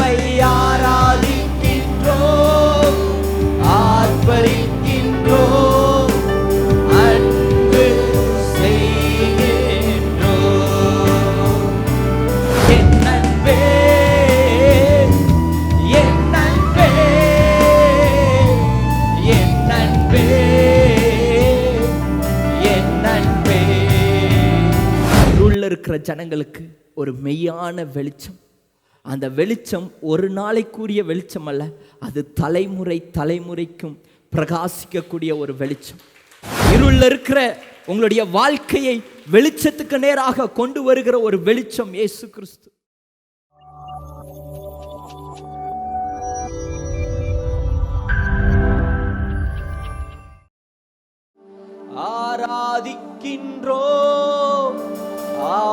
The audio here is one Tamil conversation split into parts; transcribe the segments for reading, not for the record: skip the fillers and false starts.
உம்மை ஆராதிக்கின்றோம், ஆர்ப்பரிக்கின்றோம், அன்பு செய்கின்றோம். என் அன்பே, என் அன்பே, என் அன்பே, என் அன்பே. இருள்ல இருக்கிற ஜனங்களுக்கு ஒரு மெய்யான வெளிச்சம். அந்த வெளிச்சம் ஒரு நாளைக்குரிய வெளிச்சம் அல்ல, அது தலைமுறை தலைமுறைக்கும் பிரகாசிக்கக்கூடிய ஒரு வெளிச்சம். இருள்ல இருக்கிற உங்களுடைய வாழ்க்கையை வெளிச்சத்துக்கு நேராக கொண்டு வருகிற ஒரு வெளிச்சம் இயேசு கிறிஸ்து. ஆராதிக்கின்றோம்,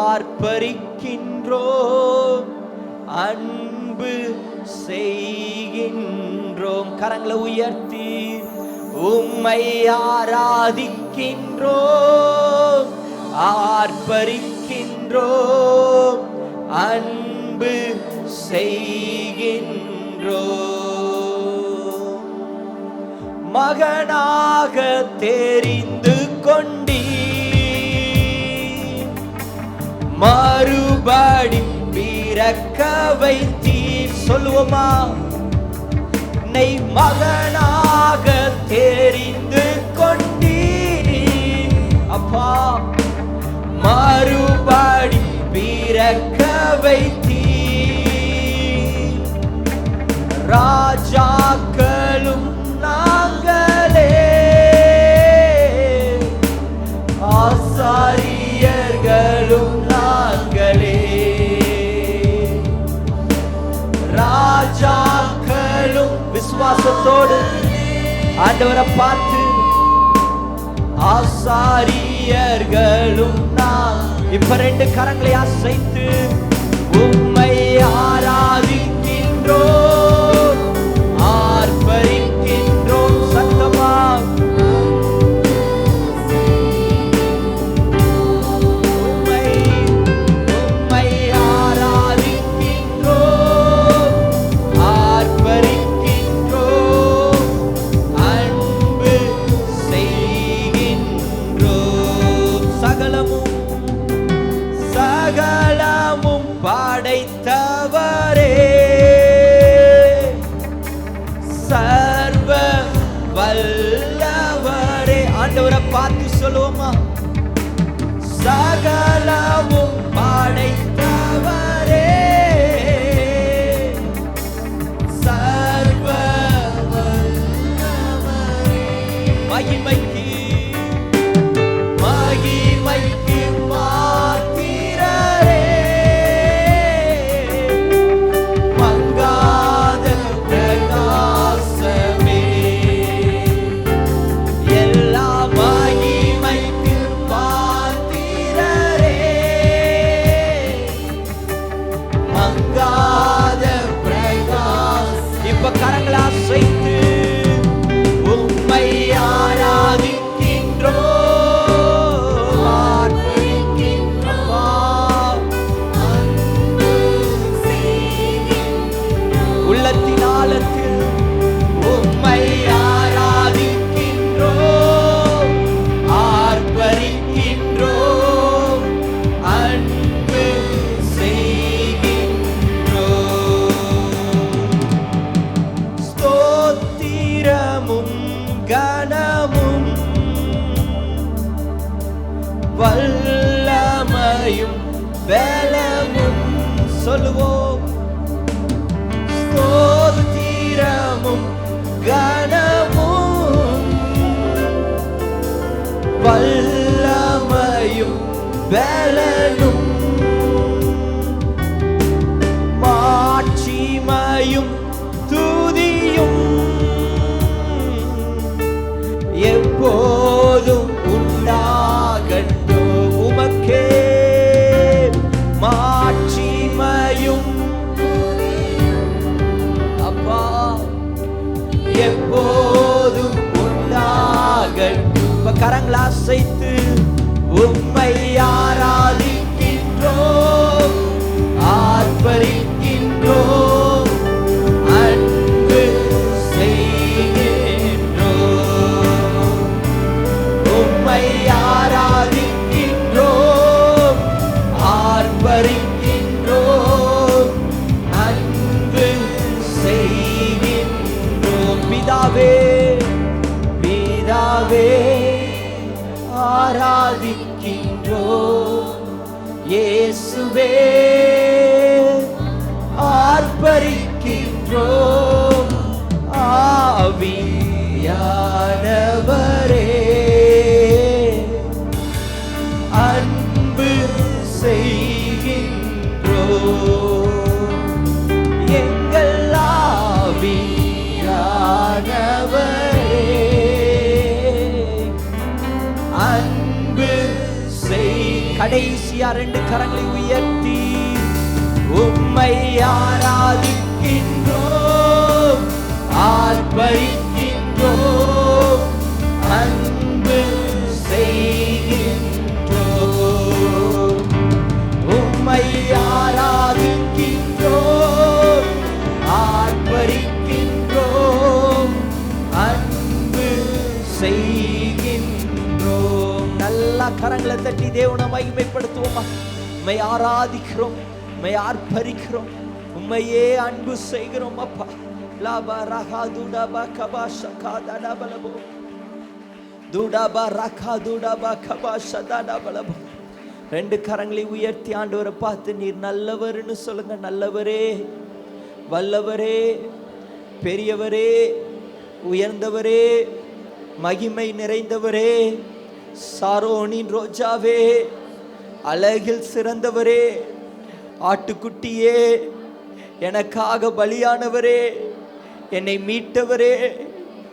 ஆர்ப்பரிக்கின்றோம், அன்பு செய்கின்றோம். கரங்களை உயர்த்தி உம்மை ஆராதிக்கின்றோம், ஆர்ப்பரிக்கின்றோம், அன்பு செய்கின்றோம். மகனாக தெரிந்து கொண்டீர், மறுபடி பிறக்க வைத்தீர். சொல்லுவோமா? என்னை மகனாக தெரிந்து கொண்டீர் அப்பா, மறுபடி பிறக்க வைத்தீர். ராஜாக்களும் நாங்களே, ஆசாரியர்களும் நாங்களே, ராஜாக்களும் விசுவாசத்தோடு ஆண்டவரை பார்த்து ஆசாரியர்களும் நான். இப்ப ரெண்டு கரங்களை அசைத்து உம்மை ஆராதிக்கின்றோம், ஆர்ப்பரிக்கின்றோம். சத்தமா படைத்தவரே, சர்வ வல்லவரே. ஆண்டவரை பார்த்து சொல்லுவோமா? சகலமும் படைத்தவரே, சர்வ வல்லவரே. மகிமைக்கு மகிமைக்கு மாத்திரரே, கரங்களா செய்து உம்மை ஆராதிக்கின்றோம், ஆர்ப்பரிக்கின்றோம், அன்பு செய்கின்றோம். உள்ளத்தின் ஆழத்தில் உம்மை ஆராதிக்கின்றோம், ஆர்ப்பரிக்கின்றோம், அன்பு கனமும் வல்லமையும் பலமும். சொல்லுவோம். ஸ்தோத்திரமும் கனமும் வல்லமையும் பலனும், மாட்சிமையும் துதியும் எப்போதும் உண்டாகட்டும் உமக்கே. மாட்சிமையும் அப்பா எப்போதும் உண்டாகட்டும். கரங்களா அசைத்து உம்மை ஆராதிக்கின்றோம், ஆர்ப்பரிக்கின்றோம், ஆர்ப்பரிக்கின்றோம். ஆவியானவரே அன்பு செய்கின்றோம். எங்கள் ஆவியானவரே அன்பு செய். கடைசியா 2 கரங்களை உயர்த்தி உம்மை ஆராதிக்கின்றோம், ஆர்ப்பரிக்கின்றோம், அன்பு செய்கின்றோம். உம்மை ஆராதிக்கின்றோம், ஆர்ப்பரிக்கின்றோம், அன்பு செய்கின்றோம். நல்லா கரங்களை தட்டி தேவனை மகிமைப்படுத்துவோமா? உம்மை ஆராதிக்கிறோம், உம்மை ஆர்ப்பரிக்கிறோம், உம்மையே அன்பு செய்கிறோம் அப்பா. லாபா ரகா துடாபா கபா ஷகா தடபலபோ துடாபா ரகா துடாபா கபா ஷதடபலபோ. 2 கரங்களை உயர்த்தி ஆண்டவரை பார்த்து நீர் நல்லவர்னு சொல்லுங்க. நல்லவரே, வல்லவரே, பெரியவரே, உயர்ந்தவரே, மகிமை நிறைந்தவரே, சாரோனின் ரோஜாவே, அழகில் சிறந்தவரே, ஆட்டுக்குட்டியே, எனக்காக பலியானவரே, என்னை மீட்டவரே,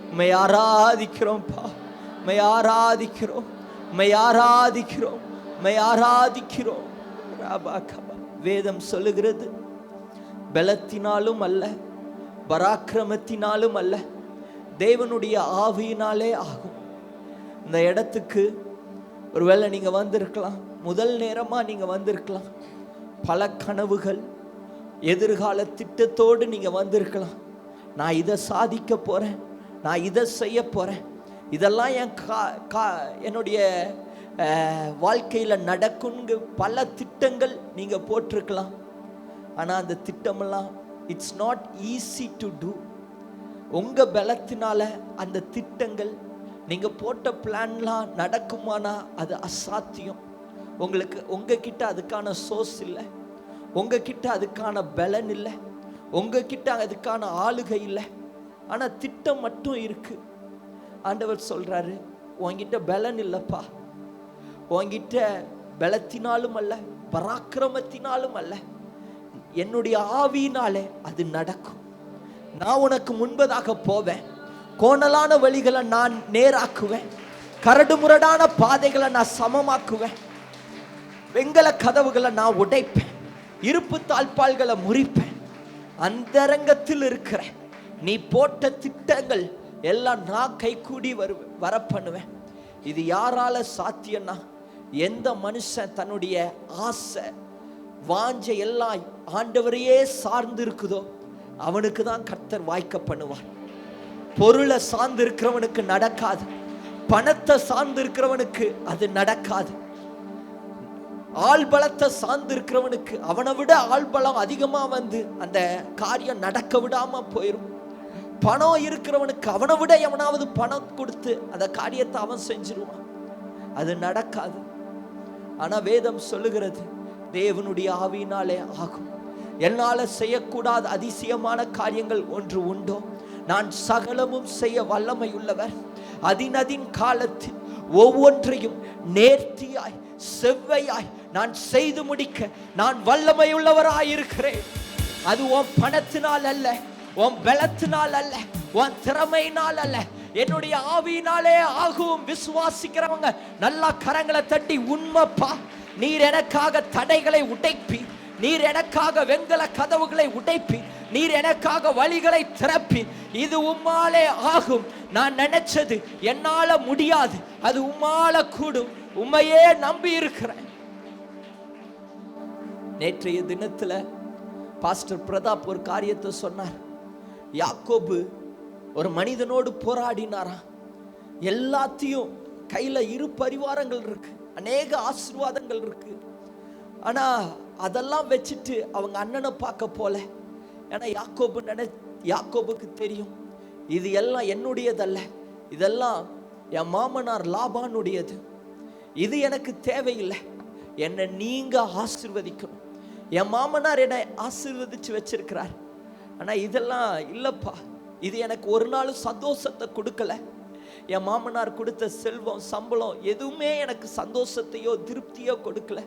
உம்மை ஆராதிக்கிறோம்ப்பா, உம்மை ஆராதிக்கிறோம், உம்மை ஆராதிக்கிறோம், உம்மை ஆராதிக்கிறோம். வேதம் சொல்லுகிறது, பலத்தினாலும் அல்ல, பராக்கிரமத்தினாலும் அல்ல, தேவனுடைய ஆவியினாலே ஆகும். இந்த இடத்துக்கு ஒருவேளை நீங்க வந்திருக்கலாம், முதல் நேரமா நீங்க வந்திருக்கலாம், பல கனவுகள், எதிர்கால திட்டத்தோடு நீங்க வந்திருக்கலாம். நான் இதை சாதிக்க போறேன், நான் இதை செய்ய போறேன், இதெல்லாம் என்னுடைய வாழ்க்கையில நடக்கும்னு பல திட்டங்கள் நீங்க போட்டிருக்கலாம். ஆனா அந்த திட்டமெல்லாம் it's not easy to do. உங்க பலத்தினால அந்த திட்டங்கள், நீங்க போட்ட பிளான்லாம் நடக்குமானா அது அசாத்தியம். உங்ககிட்ட அதுக்கான சோர்ஸ் இல்லை, உங்ககிட்ட அதுக்கான பலன் இல்லை, உங்ககிட்ட அதுக்கான ஆளுகை இல்லை. ஆனா திட்டம் மட்டும் இருக்கு. ஆண்டவர் சொல்றாரு, உன்கிட்ட பலன் இல்லப்பா, உன்கிட்ட பலத்தினாலும் அல்ல, பராக்கிரமத்தினாலும் அல்ல, என்னுடைய ஆவியினாலே அது நடக்கும். நான் உனக்கு முன்பதாக போவேன், கோணலான வழிகளை நான் நேராக்குவேன், கரடு முரடான பாதைகளை நான் சமமாக்குவேன், வெங்கல கதவுகளை நான் உடைப்பேன், இருப்பு தாழ்பால்களை முறிப்பேன். அந்தரங்கத்தில் இருக்கிற நீ போட்ட திட்டங்கள் எல்லாம் நான் கைகூடி வர பண்ணுவேன். இது யாரால சாத்தியம்னா, எந்த மனுஷன் தன்னுடைய ஆசை வாஞ்சை எல்லாம் ஆண்டவரையே சார்ந்து இருக்குதோ அவனுக்கு தான் கர்த்தர் வாய்க்க பண்ணுவார். பொருளை சார்ந்து இருக்கிறவனுக்கு நடக்காது, பணத்தை சார்ந்து இருக்கிறவனுக்கு அது நடக்காது. ஆள்பலத்தை சார்ந்து இருக்கிறவனுக்கு அவனை விட ஆள்பலம் அதிகமா வந்து அந்த காரியம் நடக்க விடாம போயிடும். பணம் இருக்கிறவனுக்கு அவனை விட எவனாவது பணம் கொடுத்து அந்த காரியத்தை அவன் செஞ்சிருவான், அது நடக்காது. ஆனா வேதம் சொல்லுகிறது, தேவனுடைய ஆவியினாலே ஆகும். என்னால செய்யக்கூடாத அதிசயமான காரியங்கள் ஒன்று உண்டோ, நான் சகலமும் செய்ய வல்லமை உள்ளவர். அதின் காலத்தில் ஒவ்வொன்றையும் நேர்த்தியாய் செவ்வையாய் நான் செய்து முடிக்க நான் வல்லமை உள்ளவராயிருக்கிறேன். அது உன் பணத்தினால் அல்ல, உன் பலத்தினால் அல்ல, உன் திறமையினால் அல்ல, என்னுடைய ஆவியினாலே ஆகும். விசுவாசிக்கிறவங்க நல்லா கரங்களை தட்டி, உண்மைப்பா, நீர் எனக்காக தடைகளை உடைப்பி, நீர் எனக்காக வெங்கல கதவுகளை உடைப்பி, நீர் எனக்காக வழிகளை திறப்பி, இது உம்மாலே ஆகும். நான் நினைச்சது என்னால முடியாது, அது உம்மால கூடும். உம்மையே நம்பி இருக்கிறேன். நேற்றைய தினத்துல பாஸ்டர் பிரதாப் ஒரு காரியத்தை சொன்னார். யாக்கோபு ஒரு மனிதனோடு போராடினாரா, எல்லாத்தையும் கையில இரு பரிவாரங்கள் இருக்கு, அநேக ஆசீர்வாதங்கள் இருக்கு, ஆனா அதெல்லாம் வச்சுட்டு அவங்க அண்ணனை பார்க்க போல. ஏன்னா யாக்கோபுக்கு தெரியும், இது எல்லாம் என்னுடையதல்ல, இதெல்லாம் என் மாமனார் லாபானுடையது, இது எனக்கு தேவையில்லை, என்னை நீங்க ஆசீர்வதிக்கணும், என் மாமனார் என்னை ஆசீர்வதிச்சு வச்சிருக்கிறார். ஆனா இதெல்லாம் இல்லப்பா, இது எனக்கு ஒரு நாளும் சந்தோஷத்தை கொடுக்கல. என் மாமனார் கொடுத்த செல்வம், சம்பளம் எதுவுமே எனக்கு சந்தோஷத்தையோ திருப்தியோ கொடுக்கல.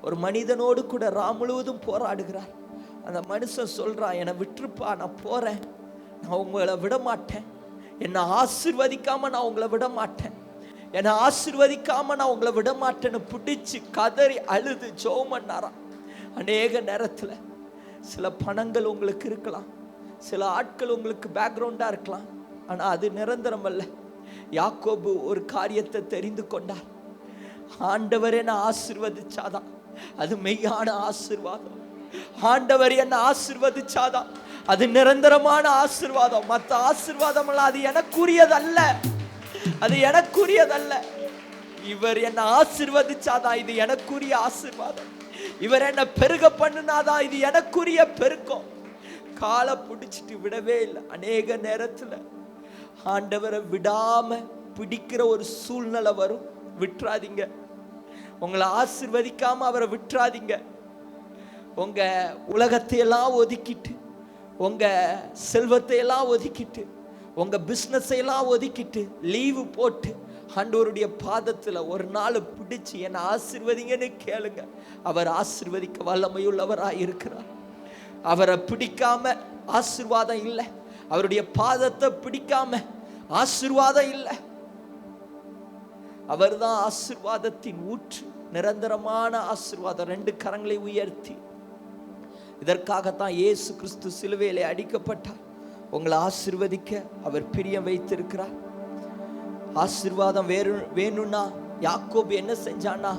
ஒரு மனிதனோடு கூட முழுவதும் போராடுகிறார். அந்த மனுஷன் சொல்றான், என்னை விட்டுருப்பா, நான் போறேன், நான் உங்களை விட மாட்டேன், என்னை ஆசீர்வதிக்காம நான் உங்களை விட மாட்டேன், என்னை ஆசீர்வதிக்காம நான் உங்களை விட மாட்டேன்னு பிடிச்சு கதறி அழுது ஜெபம் பண்ணாராம். அநேக நேரத்துல சில பணங்கள் உங்களுக்கு இருக்கலாம், சில ஆட்கள் உங்களுக்கு பேக்ரவுண்டா இருக்கலாம், ஆனா அது நிரந்தரம் அல்ல. யாக்கோபு ஒரு காரியத்தை தெரிந்து கொண்டார். ஆண்டவர் என்ன ஆசீர்வதிச்சாதான் அது மெய்யான ஆசீர்வாதம். ஆண்டவர் என்ன ஆசீர்வதிச்சாதான் அது நிரந்தரமான ஆசீர்வாதம். மற்ற ஆசீர்வாதம் எல்லாம் அது எனக்குரியதல்ல, அது எனக்குரியதல்ல. இவர் என்ன ஆசீர்வதிச்சாதான் இது எனக்குரிய ஆசீர்வாதம். இவர் என்ன பெருக பண்ணுனாதான் இது எனக்குரிய பெருக்கம். காலை பிடிச்சிட்டு விடவே இல்லை. அநேக நேரத்துல ஆண்டவரை விடாம பிடிக்கிற ஒரு சூழ்நிலை வரும். விட்டுறாதீங்க, உங்களை ஆசீர்வதிக்காம அவரை விட்டுறாதீங்க. உங்க உலகத்தை எல்லாம் ஒதுக்கிட்டு, உங்க செல்வத்தை எல்லாம் ஒதுக்கிட்டு, உங்க பிசினஸை எல்லாம் ஒதுக்கிட்டு லீவு போட்டு ஆண்டவருடைய பாதத்துல ஒரு நாள் பிடிச்சு என்னை ஆசீர்வதிங்கன்னு கேளுங்க. அவர் ஆசீர்வதிக்க வல்லமையுள்ளவராய் இருக்கிறார். அவரை பிடிக்காம ஆசீர்வாதம் இல்லை, அவருடைய பாதத்தை பிடிக்காம ஆசீர்வாதம் இல்லை. அவர்தான் ஆசீர்வாதத்தின் ஊற்று, நிரந்தரமான ஆசீர்வாதம். 2 கரங்களை உயர்த்தி, இதற்காகத்தான் இயேசு கிறிஸ்து சிலுவையிலே அடிக்கப்பட்டார். உங்களை ஆசீர்வதிக்க அவர் பிரியம் வைத்திருக்கிறார். ஆசீர்வாதம் வேணும்னா யாக்கோபு என்ன செஞ்சானா,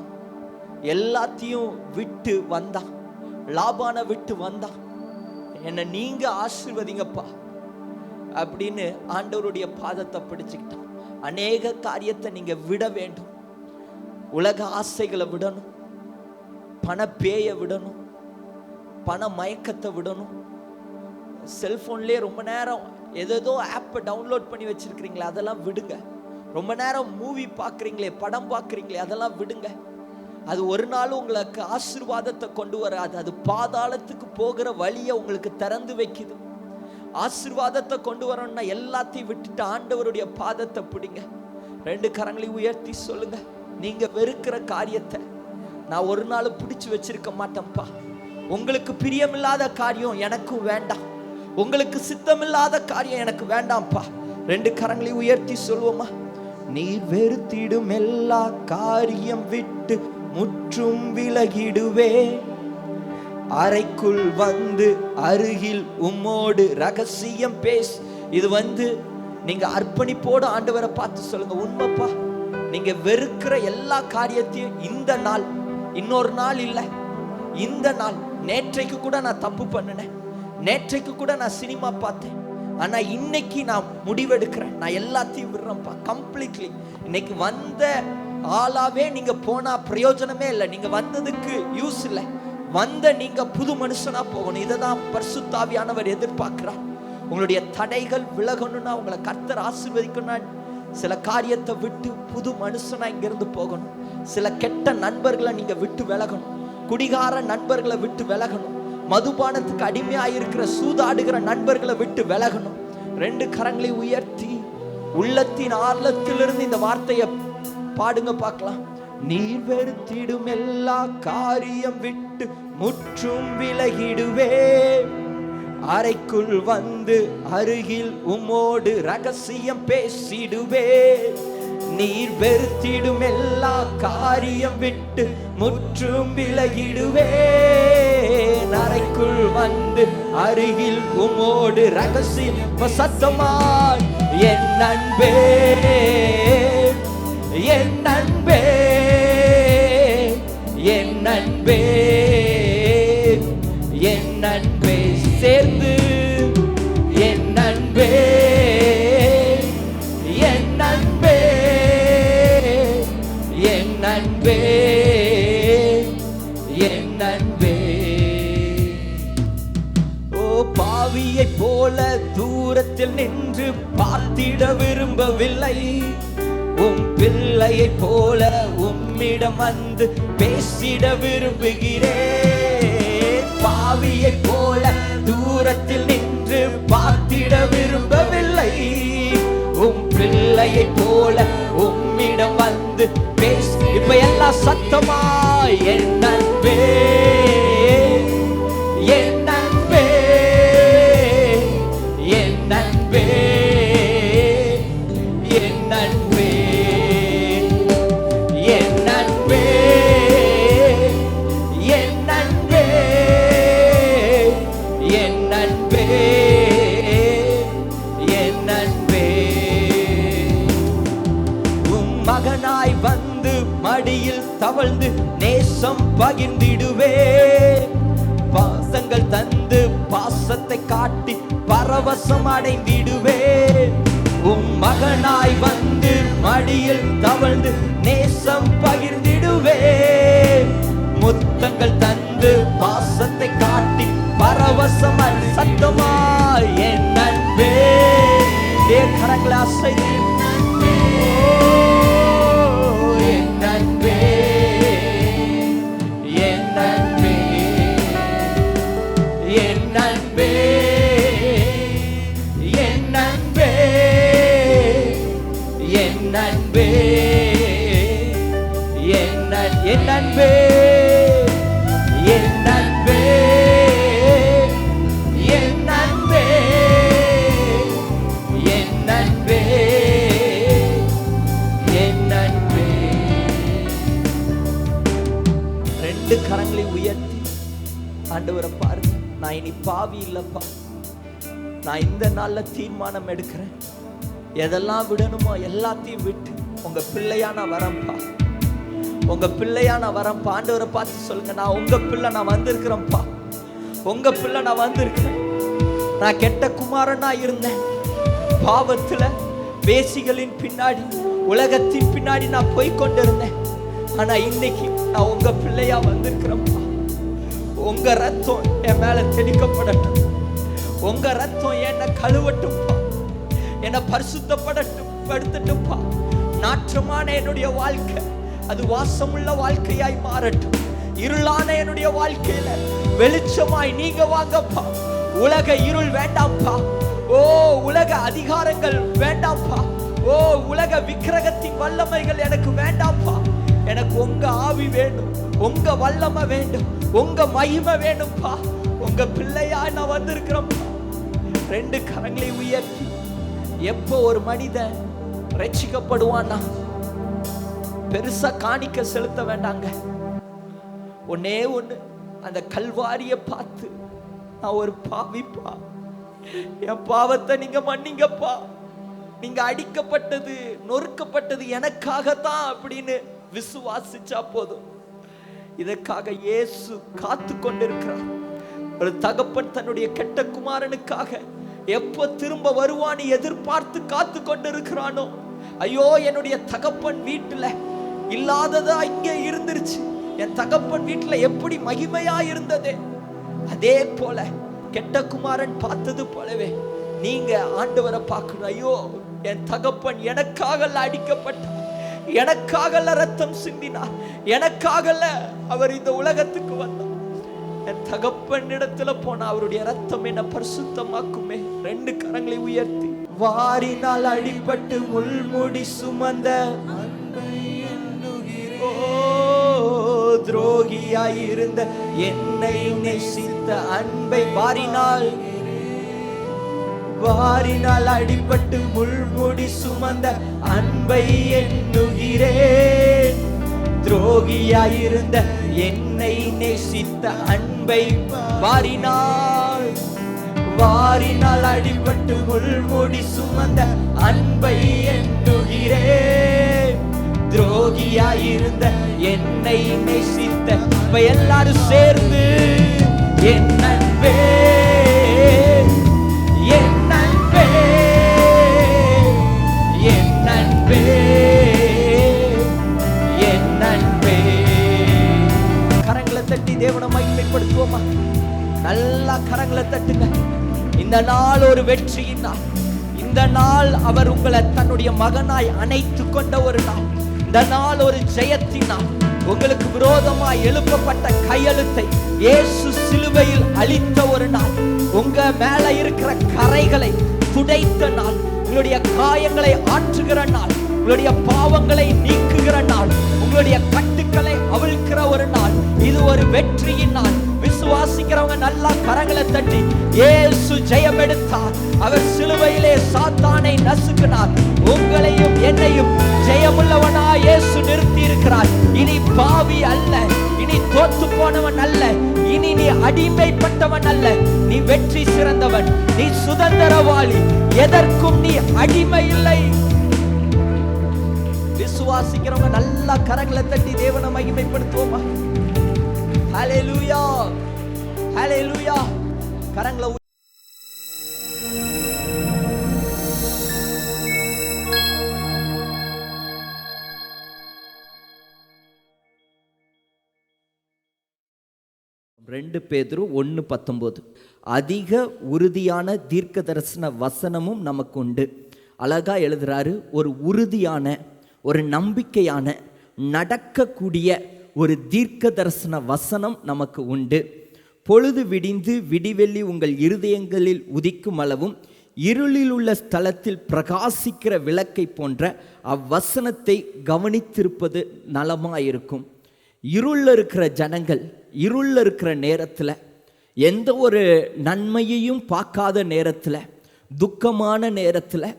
எல்லாத்தையும் விட்டு வந்தான், லாபானை விட்டு வந்தான். என்ன நீங்க ஆசீர்வதிங்கப்பா அப்படின்னு ஆண்டவருடைய பாதத்தை பிடிச்சுக்கிட்டான். அநேக காரியத்தை நீங்க விட வேண்டும். உலக ஆசைகளை விடணும், பண பேய விடணும், பண மயக்கத்தை விடணும். செல்போன்லயே ரொம்ப நேரம் ஏதோ ஆப்பை டவுன்லோட் பண்ணி வச்சிருக்கிறீங்களே அதெல்லாம் விடுங்க. ரொம்ப நேரம் மூவி பார்க்குறீங்களே, படம் பார்க்குறீங்களே, அதெல்லாம் விடுங்க. அது ஒரு நாள் உங்களுக்கு ஆசீர்வாதத்தை கொண்டு வராது. அது பாதாளத்துக்கு போகிற வழியை உங்களுக்கு திறந்து வைக்குது. ஆசீர்வாதத்தை கொண்டு வரணும்னா எல்லாத்தையும் விட்டுட்டு ஆண்டவருடைய பாதத்தை பிடிங்க. 2 கரங்களை உயர்த்தி சொல்லுங்க, நீங்க வெறுக்கிற காரியத்தை நான் ஒரு நாள் பிடிச்சு வச்சிருக்க மாட்டேன்ப்பா. உங்களுக்கு பிரியமில்லாத காரியம் எனக்கும் வேண்டாம், உங்களுக்கு சித்தமில்லாத காரியம் எனக்கு வேண்டாம்ப்பா. 2 கரங்களை உயர்த்தி சொல்லுவோமா, நீர் வெறுத்திடும் எல்லா காரியம் விட்டு முற்றும் விலகிடுவே, அறைக்குள் வந்து அருகில் உம்மோடு ரகசியம் பேசு. இது நீங்க அர்ப்பணிப்போடு ஆண்டவரை பார்த்து சொல்லுங்க, உண்மைப்பா, நீங்க வெறுக்கிற எல்லா காரியத்தையும் இந்த நாள், இன்னொரு நாள் இல்லை, இந்த நாள். நேற்றைக்கு கூட நான் தப்பு பண்ணினேன், நேற்றைக்கு கூட நான் சினிமா பார்த்தேன், ஆனா இன்னைக்கு நான் முடிவெடுக்கிறேன், நான் எல்லாத்தையும் விடுறேன்ப்பா கம்ப்ளீட்லி. இன்னைக்கு வந்த ஆளாவே நீங்க போனா பிரயோஜனமே இல்லை, நீங்க வந்ததுக்கு யூஸ் இல்லை. நீங்க புது மனுஷனா போகணும். இதைதான் பரிசுத்த ஆவியானவர் எதிர்பார்க்கிறார். உங்களுடைய தடைகள் விலகணும்னா, உங்களை கர்த்தர் ஆசீர்வதிக்கணும்னா, சில காரியத்தை விட்டு புது மனுஷனா இங்கிருந்து போகணும். சில கெட்ட நண்பர்களை நீங்க விட்டு விலகணும், குடிகார நண்பர்களை விட்டு விலகணும், மதுபானத்துக்கு அடிமையாயிருக்கிற சூதாடுகிற நண்பர்களை விட்டு விலகணும். 2 கரங்களை உயர்த்தி உள்ளத்தின் ஆழத்திலிருந்து இந்த வார்த்தையை பாடுங்க பார்க்கலாம். நீர் வெறுத்திடும் எல்லா காரியம் விட்டு முற்றும் விலகிடுவே, அறைக்குள் வந்து அருகில் உம்மோடு ரகசியம் பேசிடுவே. நீர் வெறுத்திடும் எல்லா காரியம் விட்டு முற்றும் விலகிடுவே, அறைக்குள் வந்து அருகில் உம்மோடு ரகசியம். சத்தமாய் என் அன்பே, என் அன்பே, என் அன்பே, என் அன்பே, சேர்ந்து என் அன்பே, என் அன்பே, என் அன்பே, என் அன்பே. ஓ பாவியை போல தூரத்தில் நின்று பார்த்திட விரும்பவில்லை, உம் பிள்ளையை போல உம்மிடம் வந்து பேசிட விரும்புகிறேன். பாவியை போல தூரத்தில் நின்று பார்த்திட விரும்பவில்லை. பிள்ளையை போல உம்மிடம் வந்து பேச. இப்ப எல்லாம் சத்தமா என் அன்பே, என் அன்பே, என் அன்பே, என் அன்பே, என் அன்பே, என் அன்பே, என் அன்பே, என் அன்பே. மகனாய் வந்து மடியில் தவழ்ந்து நேசம் பகிர்ந்திடுவே. பாசங்கள் தந்து பாசத்தை காட்டி பரவசம் அடைந்திடுவே. மகனாய் வந்து மடியில் தவழ்ந்து நேசம் பகிர்ந்திடுவே. முத்தங்கள் தந்து பாசத்தை காட்டி பரவசம் சத்தமாய் என் அன்பே. கரங்களை அசைத்து என் அன்பே, என் அன்பே, என் அன்பே, என் அன்பே, என் அன்பே. ரெண்டு கரங்களை உயர்த்தி ஆண்டவரை பாருங்க. நான் இனி பாவி இல்லப்பா. நான் இந்த நாள்ல தீர்மானம் எடுக்கிறேன். எதெல்லாம் விடணுமோ எல்லாத்தையும் விட்டு உங்க பிள்ளையா நான் வரேன்ப்பா. உங்க பிள்ளையா நான் வரேன்ப்பா. ஆண்டவரை பார்த்து சொல்லுங்க, நான் உங்க பிள்ளை, நான் வந்திருக்கிறேன்ப்பா. உங்க பிள்ளை நான் வந்திருக்கிறேன். நான் கெட்ட குமாரனா இருந்தேன். பாவத்துல வேசிகளின் பின்னாடி உலகத்தின் பின்னாடி நான் போய் கொண்டிருந்தேன். ஆனா இன்னைக்கு நான் உங்க பிள்ளையா வந்திருக்கிறேன்ப்பா. உங்க ரத்தம் என் மேல தெளிக்கப்படட்டும். உங்க ரத்தம் என்னை கழுவட்டும்ப்பா. என்னை பரிசுத்தப்படட்டும் படுத்தட்டும்ப்பா. நாற்றமான என்னுடைய வாழ்க்கை அது வாசமுள்ள வாழ்க்கையாய் மாறட்டும். இருளான என்னுடைய வாழ்க்கையில வெளிச்சமாய் நீங்க வாங்கப்பா. உலக இருள் வேண்டாம்ப்பா. ஓ உலக அதிகாரங்கள் வேண்டாம்ப்பா. ஓ உலக விக்கிரகத்தின் வல்லமைகள் எனக்கு வேண்டாம்ப்பா. எனக்கு உங்க ஆவி வேணும், உங்க வல்லமை வேண்டும், உங்க மகிமை வேணும்ப்பா. உங்க பிள்ளையா நான் வந்திருக்கிறேன்ப்பா. ரெண்டு கரங்களை உயர்த்தி எப்போ ஒரு மனிதன் ரட்சிக்கப்படுவான்னா பெருசா காணிக்க செலுத்த வேண்டாங்க. ஒன்னே ஒண்ணு, அந்த கல்வாரிய பார்த்து நான் ஒரு பாவிப்பா, என் பாவத்தை நீங்க மன்னிங்கப்பா. நீங்க அடிக்கப்பட்டது நொறுக்கப்பட்டது எனக்காகத்தான் அப்படின்னு விசுவாசிச்சா போதும். இதற்காக இயேசு காத்து கொண்டிருக்கிறார். ஒரு தகப்பன் தன்னுடைய கெட்ட குமாரனுக்காக எப்போ திரும்ப வருவான்னு எதிர்பார்த்து காத்து கொண்டிருக்கிறானோ. ஐயோ என்னுடைய தகப்பன் வீட்டுல இல்லாததா இங்கே இருந்துருச்சு, என் தகப்பன் வீட்டுல எப்படி மகிமையா இருந்ததே, அதே போல கெட்ட குமாரன் பார்த்தது போலவே நீங்க ஆண்டவரை பார்க்கணும். ஐயோ என் தகப்பன் எனக்காக அடிக்கப்பட்டார், எனக்காக ரத்தம் சிந்தினார், எனக்காக அவர் இந்த உலகத்துக்கு வந்தார். என் தகப்பன் இடத்துல போன அவருடைய ரத்தம் என்ன பரிசுத்தமாக்குமே. ரெண்டு கரங்களை உயர்த்தி வாரினால் அடிபட்டு முள்முடி சுமந்த துரோகியாயிருந்த என்னை நேசித்த அன்பை வாரினால் அடிபட்டு முள்முடி சுமந்த அன்பை எண்ணுகிறேன். துரோகியாயிருந்த என்னை நேசித்த அன்பை வாரினால் அடிபட்டு முள்முடி சுமந்த அன்பை எண்ணுகிறேன். துரோகியாயிருந்த என்னை நேசித்த எல்லாரும் சேர்ந்து என் அன்பே, என் அன்பே, என் அன்பே, என் அன்பே. கரங்களை தட்டி தேவனை மகிமைப்படுத்துவோமா? நல்லா கரங்களை தட்டுங்க. இந்த நாள் ஒரு வெற்றியின் நாள். இந்த நாள் அவர் உங்களை தன்னுடைய மகனாய் அணைத்து கொண்ட ஒரு நாள். இந்த நாள் ஒரு ஜெயத்தின் நாள். உங்களுக்கு விரோதமாய் எழுப்பப்பட்ட கையெழுத்தை இயேசு சிலுவையில் அழித்த ஒரு நாள். உங்க மேல இருக்கிற கரைகளை துடைத்த நாள். உங்களுடைய காயங்களை ஆற்றுகிற நாள். உங்களுடைய பாவங்களை நீக்குகிற நாள். உங்களுடைய கட்டுக்களை அவிழ்க்கிற ஒரு நாள். இது ஒரு வெற்றியின் நாள். விசுவாசிக்கிறவங்க நல்லா கரங்களை தட்டி, இயேசு ஜெயம் எடுத்தார். அவர் சிலுவையிலே சாத்தானை நசுக்கினார். உங்களையும் என்னையும் ஜெயமுள்ளவனா இயேசு நிறுத்தி இருக்கிறார். இனி பாவி அல்ல, இனி தோத்து போனவன் அல்ல, இனி நீ அடிமைப்பட்டவன் அல்ல, நீ வெற்றி சிறந்தவன், நீ சுதந்திரவாளி, எதற்கும் நீ அடிமை இல்லை. விசுவாசிக்கிறவங்க நல்லா கரங்களை தட்டி தேவனை மகிமைப்படுத்துவோமா? ஹல்லேலூயா, ஹல்லேலூயா. கரங்களை ரெண்டு பேதுரு 1:19. அதிக உறுதியான தீர்க்க தரிசன வசனமும் நமக்கு உண்டு. அழகா எழுதுறாரு. ஒரு உறுதியான, ஒரு நம்பிக்கையான, நடக்கக்கூடிய ஒரு தீர்க்க தரிசன வசனம் நமக்கு உண்டு. பொழுது விடிந்து விடிவெள்ளி உங்கள் இருதயங்களில் உதிக்கும் அளவும் இருளில் உள்ள ஸ்தலத்தில் பிரகாசிக்கிற விளக்கை போன்ற அவ்வசனத்தை கவனித்திருப்பது நலமாயிருக்கும். இருளில் இருக்கிற ஜனங்கள், இருளில் இருக்கிற நேரத்தில், எந்த ஒரு நன்மையையும் பார்க்காத நேரத்தில், துக்கமான நேரத்தில்,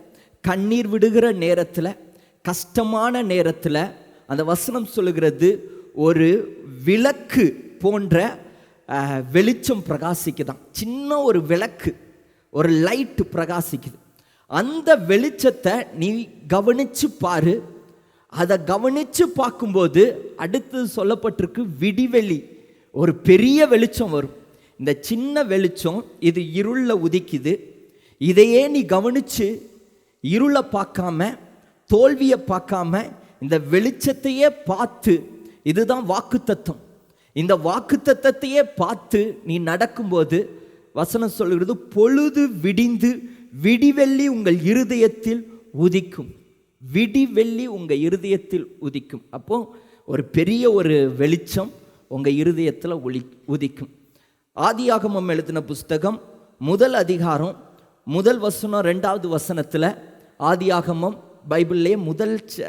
கண்ணீர் விடுகிற நேரத்தில், கஷ்டமான நேரத்தில், அந்த வசனம் சொல்லுகிறது ஒரு விளக்கு போன்ற வெளிச்சம் பிரகாசிக்குதான். சின்ன ஒரு விளக்கு, ஒரு லைட் பிரகாசிக்குது. அந்த வெளிச்சத்தை நீ கவனிச்சு பாரு. அதை கவனிச்சு பார்க்கும்போது அடுத்து சொல்லப்பட்டிருக்கு, விடிவெளி, ஒரு பெரிய வெளிச்சம் வரும். இந்த சின்ன வெளிச்சம் இது இருளில் உதிக்குது. இதையே நீ கவனிச்சு இருளை பார்க்காம, தோல்வியை பார்க்காம, இந்த வெளிச்சத்தையே பார்த்து, இதுதான் வாக்குத்தத்தம். இந்த வாக்குத்தத்தத்தையே பார்த்து நீ நடக்கும்போது வசனம் சொல்கிறது, பொழுது விடிந்து விடிவெள்ளி உங்கள் இருதயத்தில் உதிக்கும். விடிவெள்ளி உங்கள் இருதயத்தில் உதிக்கும். அப்போ ஒரு பெரிய ஒரு வெளிச்சம் உங்கள் இருதயத்தில் உதிக்கும். ஆதியாகமம் எழுதின புஸ்தகம் 1 அதிகாரம் 1 வசனம் 2வது வசனத்தில், ஆதியாகமம் பைபிள்லே 1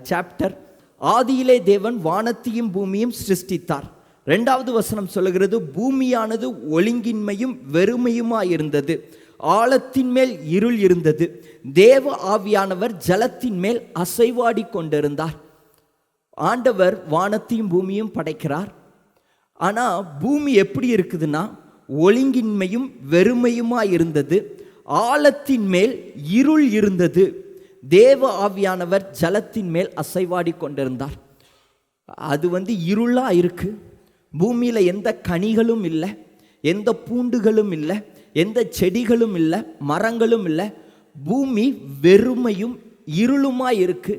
சாப்டர், ஆதியிலே தேவன் வானத்தையும் பூமியும் சிருஷ்டித்தார். 2வது வசனம் சொல்லுகிறது, பூமியானது ஒழுங்கின்மையும் வெறுமையுமாயிருந்தது, ஆழத்தின் மேல் இருள் இருந்தது, தேவ ஆவியானவர் ஜலத்தின் மேல் அசைவாடி கொண்டிருந்தார். ஆண்டவர் வானத்தையும் பூமியும் படைக்கிறார். ஆனால் பூமி எப்படி இருக்குதுன்னா, ஒழுங்கின்மையும் வெறுமையுமா இருந்தது, ஆழத்தின் மேல் இருள் இருந்தது, தேவ ஆவியானவர் ஜலத்தின் மேல் அசைவாடி கொண்டிருந்தார். அது இருளா இருக்கு. பூமியில் எந்த கனிகளும் இல்லை, எந்த பூண்டுகளும் இல்லை, எந்த செடிகளும் இல்லை, மரங்களும் இல்லை. பூமி வெறுமையும் இருளுமா இருக்கு.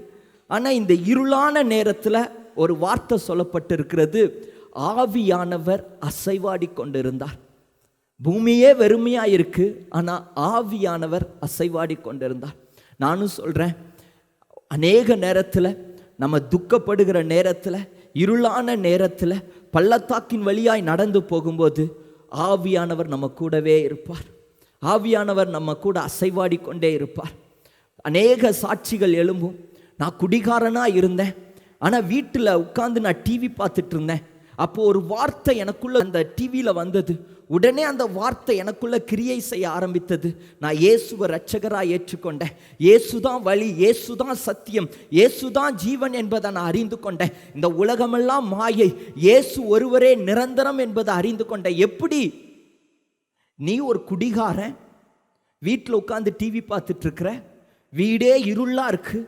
ஆனால் இந்த இருளான நேரத்தில் ஒரு வார்த்தை சொல்லப்பட்டிருக்கிறது, ஆவியானவர் அசைவாடி கொண்டிருந்தார். பூமியே வெறுமையா இருக்கு, ஆனால் ஆவியானவர் அசைவாடி கொண்டிருந்தார். நானும் சொல்கிறேன், அநேக நேரத்தில் நம்ம துக்கப்படுகிற நேரத்தில், இருளான நேரத்தில், பள்ளத்தாக்கின் வழியாய் நடந்து போகும்போது ஆவியானவர் நம்ம கூடவே இருப்பார். ஆவியானவர் நம்ம கூட அசைவாடி கொண்டே இருப்பார். அநேக சாட்சிகள் எழும்பும். நான் குடிகாரனாக இருந்தேன், ஆனால் வீட்டில் உட்காந்து நான் டிவி பார்த்துட்டு இருந்தேன். அப்போது ஒரு வார்த்தை எனக்குள்ள அந்த டிவியில் வந்தது. உடனே அந்த வார்த்தை எனக்குள்ள கிரியை செய்ய ஆரம்பித்தது. நான் இயேசுவை ரட்சகராக ஏற்றுக்கொண்டேன். இயேசுதான் வழி, இயேசுதான் சத்தியம், இயேசுதான் ஜீவன் என்பதை நான் அறிந்து கொண்டேன். இந்த உலகமெல்லாம் மாயை, இயேசு ஒருவரே நிரந்தரம் என்பதை அறிந்து கொண்டேன். எப்படி நீ ஒரு குடிகாரன் வீட்டில் உட்காந்து டிவி பார்த்துட்டு இருக்கிற, வீடே இருளா இருக்கு,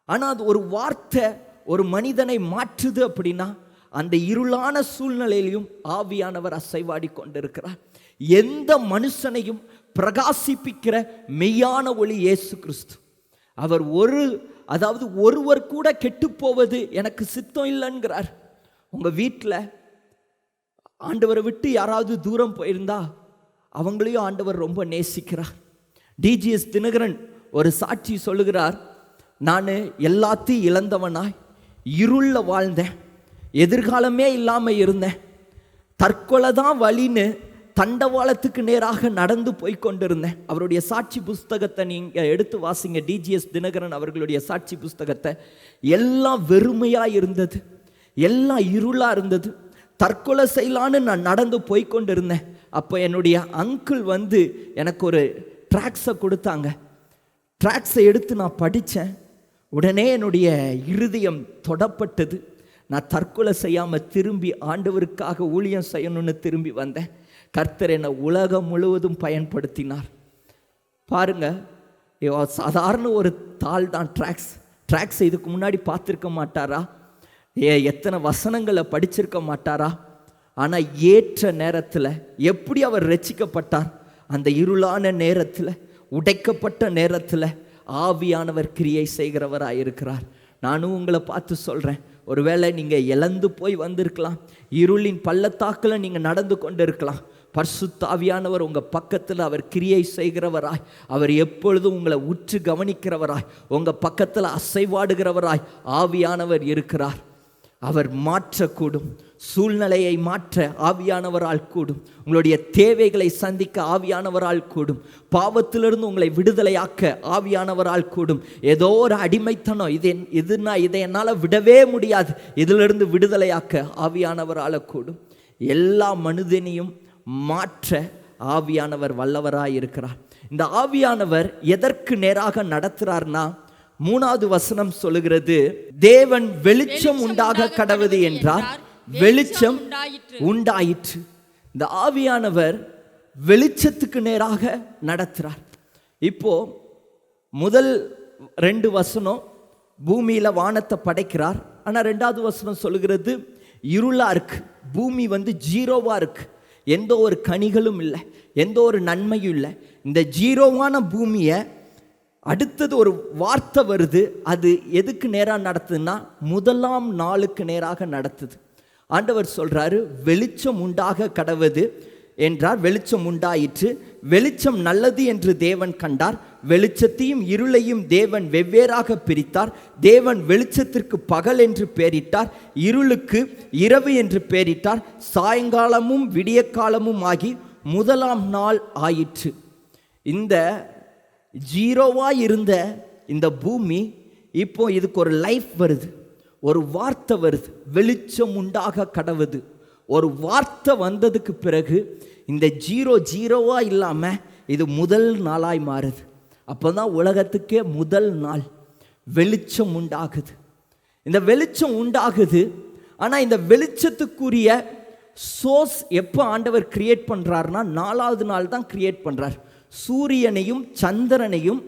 ஆனால் அது ஒரு வார்த்தை ஒரு மனிதனை மாற்றுது அப்படின்னா, அந்த இருளான சூழ்நிலையிலும் ஆவியானவர் அசைவாடி கொண்டிருக்கிறார். எந்த மனுஷனையும் பிரகாசிப்பிக்கிற மெய்யான ஒளி இயேசு கிறிஸ்து. அவர் ஒருவர் கூட கெட்டு போவது எனக்கு சித்தம் இல்லைங்கிறார். உங்க வீட்டில் ஆண்டவரை விட்டு யாராவது தூரம் போயிருந்தா அவங்களையும் ஆண்டவர் ரொம்ப நேசிக்கிறார். டிஜிஎஸ் தினகரன் ஒரு சாட்சி சொல்லுகிறார், நான் எல்லாத்தையும் இழந்தவனாய் இருளில் வாழ்ந்தேன், எதிர்காலமே இல்லாமல் இருந்தேன். தற்கொலை தான் வழின்னு தண்டவாளத்துக்கு நேராக நடந்து போய் கொண்டிருந்தேன். அவருடைய சாட்சி புஸ்தகத்தை நீங்கள் எடுத்து வாசிங்க, டிஜிஎஸ் தினகரன் அவர்களுடைய சாட்சி புஸ்தகத்தை. எல்லாம் வெறுமையாக இருந்தது, எல்லாம் இருளாக இருந்தது. தற்கொலை செய்யலான்னு நான் நடந்து போய் கொண்டிருந்தேன். அப்போ என்னுடைய அங்கிள் வந்து எனக்கு ஒரு ட்ராக்ஸை கொடுத்தாங்க. ட்ராக்ஸை எடுத்து நான் படித்தேன். உடனே என்னுடைய இருதயம் தொடப்பட்டது. நான் தற்கொலை செய்யாமல் திரும்பி ஆண்டவருக்காக ஊழியம் செய்யணும்னு திரும்பி வந்தேன். கர்த்தர் என்னை உலகம் முழுவதும் பயன்படுத்தினார். பாருங்க, சாதாரண ஒரு தாள் தான் ட்ராக்ஸ் இதுக்கு முன்னாடி பார்த்துருக்க மாட்டாரா? எத்தனை வசனங்களை படிச்சிருக்க மாட்டாரா? ஆனால் ஏற்ற நேரத்தில் எப்படி அவர் ரட்சிக்கப்பட்டார்? அந்த இருளான நேரத்தில், உடைக்கப்பட்ட நேரத்தில் ஆவியானவர் கிரியை செய்கிறவராக இருக்கிறார். நானும் உங்களை பார்த்து சொல்கிறேன், ஒருவேளை நீங்கள் இழந்து போய் வந்திருக்கலாம், இருளின் பள்ளத்தாக்கில் நீங்கள் நடந்து கொண்டு இருக்கலாம். பரிசுத்த ஆவியானவர் உங்கள் பக்கத்தில் அவர் கிரியை செய்கிறவராய், அவர் எப்பொழுதும் உங்களை உற்று கவனிக்கிறவராய், உங்கள் பக்கத்தில் அசைவாடுகிறவராய் ஆவியானவர் இருக்கிறார். அவர் மாற்றக்கூடும், சூழ்நிலையை மாற்ற ஆவியானவரால் கூடும், உங்களுடைய தேவைகளை சந்திக்க ஆவியானவரால் கூடும், பாவத்திலிருந்து உங்களை விடுதலையாக்க ஆவியானவரால் கூடும். ஏதோ ஒரு அடிமைத்தனம் இதை என்னால் விடவே முடியாது, இதிலிருந்து விடுதலையாக்க ஆவியானவரால் கூடும். எல்லா மனிதனையும் மாற்ற ஆவியானவர் வல்லவராய் இருக்கிறார். இந்த ஆவியானவர் எதற்கு நேராக நடத்துறார்னா, 3வது வசனம் சொல்லுகிறது, தேவன் வெளிச்சம் உண்டாக கடவுது என்றார், வெளிச்சம் உண்டாயிற்று. இந்த ஆவியானவர் வெளிச்சத்துக்கு நேராக நடத்துறார். இப்போ முதல் 2 வசனம் பூமியில வானத்தை படைக்கிறார். ஆனால் 2வது வசனம் சொல்லுகிறது இருளா இருக்கு, பூமி வந்து ஜீரோவா இருக்கு, எந்த ஒரு கனிகளும் இல்லை, எந்த ஒரு நன்மையும் இல்லை. இந்த ஜீரோவான பூமியை அடுத்தது ஒரு வார்த்தை வருது, அது எதுக்கு நேராக நடத்துதுன்னா முதலாம் நாளுக்கு நேராக நடத்துது. ஆண்டவர் சொல்றாரு, வெளிச்சம் உண்டாக கடவுது என்றார், வெளிச்சம் உண்டாயிற்று. வெளிச்சம் நல்லது என்று தேவன் கண்டார். வெளிச்சத்தையும் இருளையும் தேவன் வெவ்வேறாக பிரித்தார். தேவன் வெளிச்சத்திற்கு பகல் என்று பெயரிட்டார், இருளுக்கு இரவு என்று பெயரிட்டார். சாயங்காலமும் விடிய காலமும் ஆகி முதலாம் நாள் ஆயிற்று. இந்த ஜீரோவாக இருந்த இந்த பூமி இப்போ இதுக்கு ஒரு லைஃப் வருது, ஒரு வார்த்தை வருது, வெளிச்சம் உண்டாக கடவுது. ஒரு வார்த்தை வந்ததுக்கு பிறகு இந்த ஜீரோவாக இல்லாமல் இது முதல் நாளாய் மாறுது. அப்போ தான் உலகத்துக்கே முதல் நாள் வெளிச்சம் உண்டாகுது. இந்த வெளிச்சம் உண்டாகுது. ஆனால் இந்த வெளிச்சத்துக்குரிய சோர்ஸ் எப்போ ஆண்டவர் கிரியேட் பண்ணுறாருனா 4வது நாள் தான் கிரியேட் பண்ணுறார். சூரியனையும் சந்திரனையும்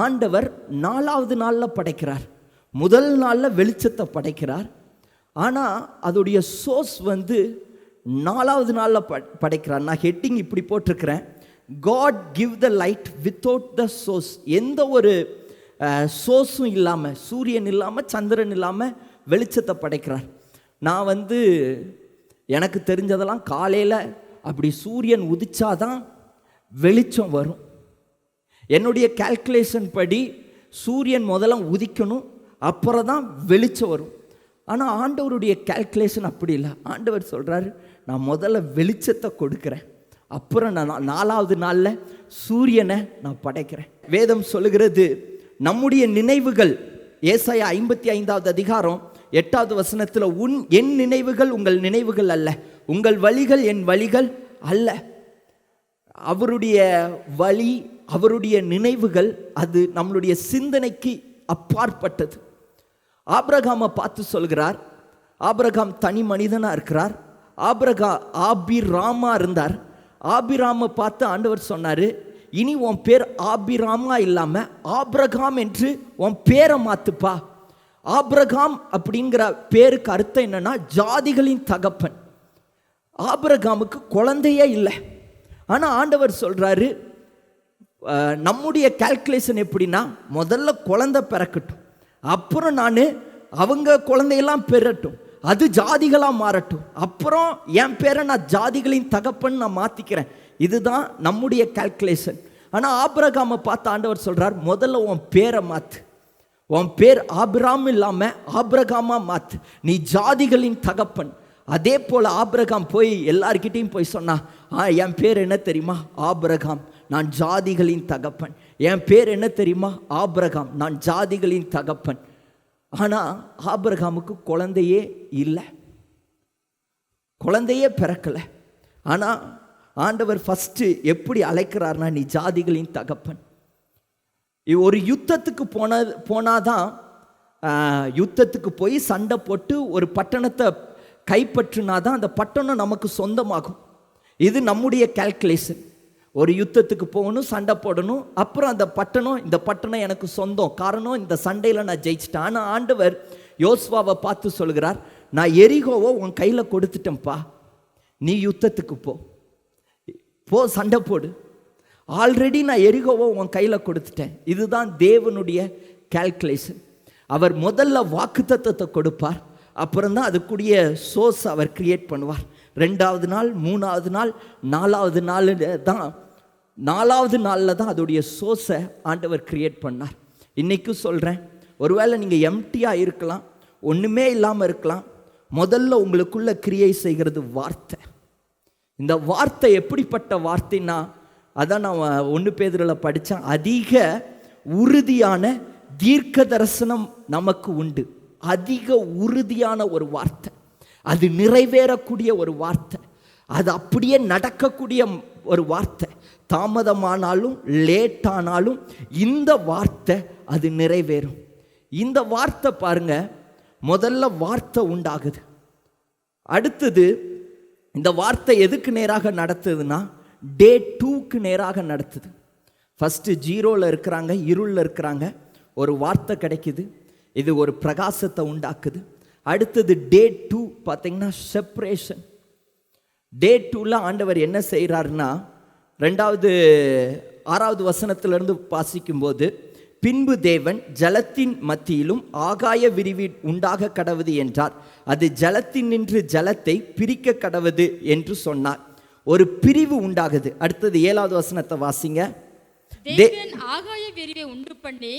ஆண்டவர் 4வது நாளில் படைக்கிறார். முதல் நாளில் வெளிச்சத்தை படைக்கிறார். ஆனால் அதோடைய சோர்ஸ் வந்து 4வது நாளில் படைக்கிறார். நான் ஹெட்டிங் இப்படி போட்டிருக்கிறேன், god give the light without the source. எந்த ஒரு சோர்ஸும் இல்லாமல், சூரியன் இல்லாமல் சந்திரன் இல்லாமல் வெளிச்சத்தை படைக்கிறார். நான் வந்து எனக்கு தெரிஞ்சதெல்லாம் காலையில் அப்படி சூரியன் உதிச்சாதான் வெளிச்சம் வரும். என்னுடைய கால்குலேஷன் படி சூரியன் முதல்ல உதிக்கணும், அப்புறம் தான் வெளிச்சம் வரும். ஆனால் ஆண்டவருடைய கால்குலேஷன் அப்படி இல்லை. ஆண்டவர் சொல்கிறாரு, நான் முதல்ல வெளிச்சத்தை கொடுக்குறேன், அப்புறம் நான் 4வது நாளில் சூரியனை நான் படைக்கிறேன். வேதம் சொல்லுகிறது, நம்முடைய நினைவுகள், ஏசாயா 55வது அதிகாரம் 8வது வசனத்தில், என் நினைவுகள் உங்கள் நினைவுகள் அல்ல, உங்கள் வழிகள் என் வழிகள் அல்ல. அவருடைய வழி, அவருடைய நினைவுகள் அது நம்மளுடைய சிந்தனைக்கு அப்பாற்பட்டது. ஆபிரகாமை பார்த்து சொல்கிறார், ஆபிரகாம் தனி மனிதனாக இருக்கிறார். ஆபிராமா இருந்தார். ஆபிராமை பார்த்து ஆண்டவர் சொன்னார், இனி உன் பேர் ஆபிராமா இல்லாமல் ஆபிரகாம் என்று உன் பேரை மாற்றுப்பா. ஆபிரகாம் அப்படிங்கிற பேருக்கு அர்த்தம் என்னன்னா, ஜாதிகளின் தகப்பன். ஆபிரகாமுக்கு குழந்தையே இல்லை. ஆனால் ஆண்டவர் சொல்கிறாரு, நம்முடைய கால்குலேஷன் எப்படின்னா, முதல்ல குழந்தை பிறக்கட்டும், அப்புறம் நான் அவங்க குழந்தையெல்லாம் பெறட்டும், அது ஜாதிகளாக மாறட்டும், அப்புறம் என் பேரை நான் ஜாதிகளின் தகப்பன் நான் மாற்றிக்கிறேன். இதுதான் நம்முடைய கால்குலேஷன். ஆனால் ஆபிரகாமை பார்த்து ஆண்டவர் சொல்கிறார், முதல்ல உன் பேரை மாற்று, உன் பேர் ஆபிராம் இல்லாம ஆபிரகாமா மாத்து, நீ ஜாதிகளின் தகப்பன். அதே போல ஆபிரகாம் போய் எல்லார்கிட்டையும் போய் சொன்னா, என் பேர் என்ன தெரியுமா? ஆபிரகாம், நான் ஜாதிகளின் தகப்பன். என் பேர் என்ன தெரியுமா? ஆபிரகாம், நான் ஜாதிகளின் தகப்பன். ஆனா ஆபிரகாமுக்கு குழந்தையே இல்லை, குழந்தையே பிறக்கல. ஆனா ஆண்டவர் ஃபர்ஸ்ட் எப்படி அழைக்கிறார்னா, நீ ஜாதிகளின் தகப்பன். ஒரு யுத்தத்துக்கு போனாதான், யுத்தத்துக்கு போய் சண்டை போட்டு ஒரு பட்டணத்தை கைப்பற்றினாதான் அந்த பட்டணம் நமக்கு சொந்தமாகும். இது நம்முடைய கால்குலேஷன். ஒரு யுத்தத்துக்கு போகணும், சண்டை போடணும், அப்புறம் அந்த பட்டணம், இந்த பட்டணம் எனக்கு சொந்தம், காரணம் இந்த சண்டையில் நான் ஜெயிச்சிட்டேன். ஆனால் ஆண்டவர் யோசுவாவை பார்த்து சொல்கிறார், நான் எரிகோவை உன் கையில் கொடுத்துட்டேன்ப்பா, நீ யுத்தத்துக்கு போ, சண்டை போடு. ஆல்ரெடி நான் எரிகோவை உன் கையில் கொடுத்துட்டேன். இதுதான் தேவனுடைய கால்குலேஷன். அவர் முதல்ல வாக்குத்தத்தத்தை கொடுப்பார், அப்புறம்தான் அதுக்குரிய சோர்ஸ் அவர் கிரியேட் பண்ணுவார். 2வது நாள், 3வது நாள், 4வது நாள் தான், 4வது நாளில் தான் அதோடைய சோர்ஸை ஆண்டவர் கிரியேட் பண்ணார். இன்றைக்கும் சொல்கிறேன், ஒருவேளை நீங்கள் எம்டியாக இருக்கலாம், ஒன்றுமே இல்லாமல் இருக்கலாம். முதல்ல உங்களுக்குள்ள கிரியை செய்கிறது வார்த்தை. இந்த வார்த்தை எப்படிப்பட்ட வார்த்தைன்னா, அதான் நான் 1 பேதுருவில் படித்தேன், அதிக உறுதியான தீர்க்க தரிசனம் நமக்கு உண்டு. அதிக உறுதியான ஒரு வார்த்தை, அது நிறைவேறக்கூடிய ஒரு வார்த்தை, அது அப்படியே நடக்கக்கூடிய ஒரு வார்த்தை. தாமதமானாலும் லேட்டானாலும் இந்த வார்த்தை அது நிறைவேறும். இந்த வார்த்தை பாருங்க, முதல்ல வார்த்தை உண்டாகுது. அடுத்தது இந்த வார்த்தை எதுக்கு நேராக நடத்துதுன்னா, டே 2க்கு நேராக நடத்துது. ஃபஸ்ட்டு 0ல் இருக்கிறாங்க, இருளில் இருக்கிறாங்க, ஒரு வார்த்தை கிடைக்குது, இது ஒரு பிரகாசத்தை உண்டாக்குது. அடுத்தது டே 2 பார்த்தீங்கன்னா செப்பரேஷன். டே 2ல் ஆண்டவர் என்ன செய்கிறாருன்னா, 6வது வசனத்திலிருந்து வாசிக்கும்போது, பின்பு தேவன் ஜலத்தின் மத்தியிலும் ஆகாய விரிவி உண்டாக கடவுது என்றார், அது ஜலத்தின் நின்று ஜலத்தை பிரிக்க கடவுது என்று சொன்னார். ஒரு பிரிவு உண்டாகுது. அடுத்தது 7வது வசனத்தை வாசிங்க. தேவன் ஆகாய விரிவை உண்டு பண்ணி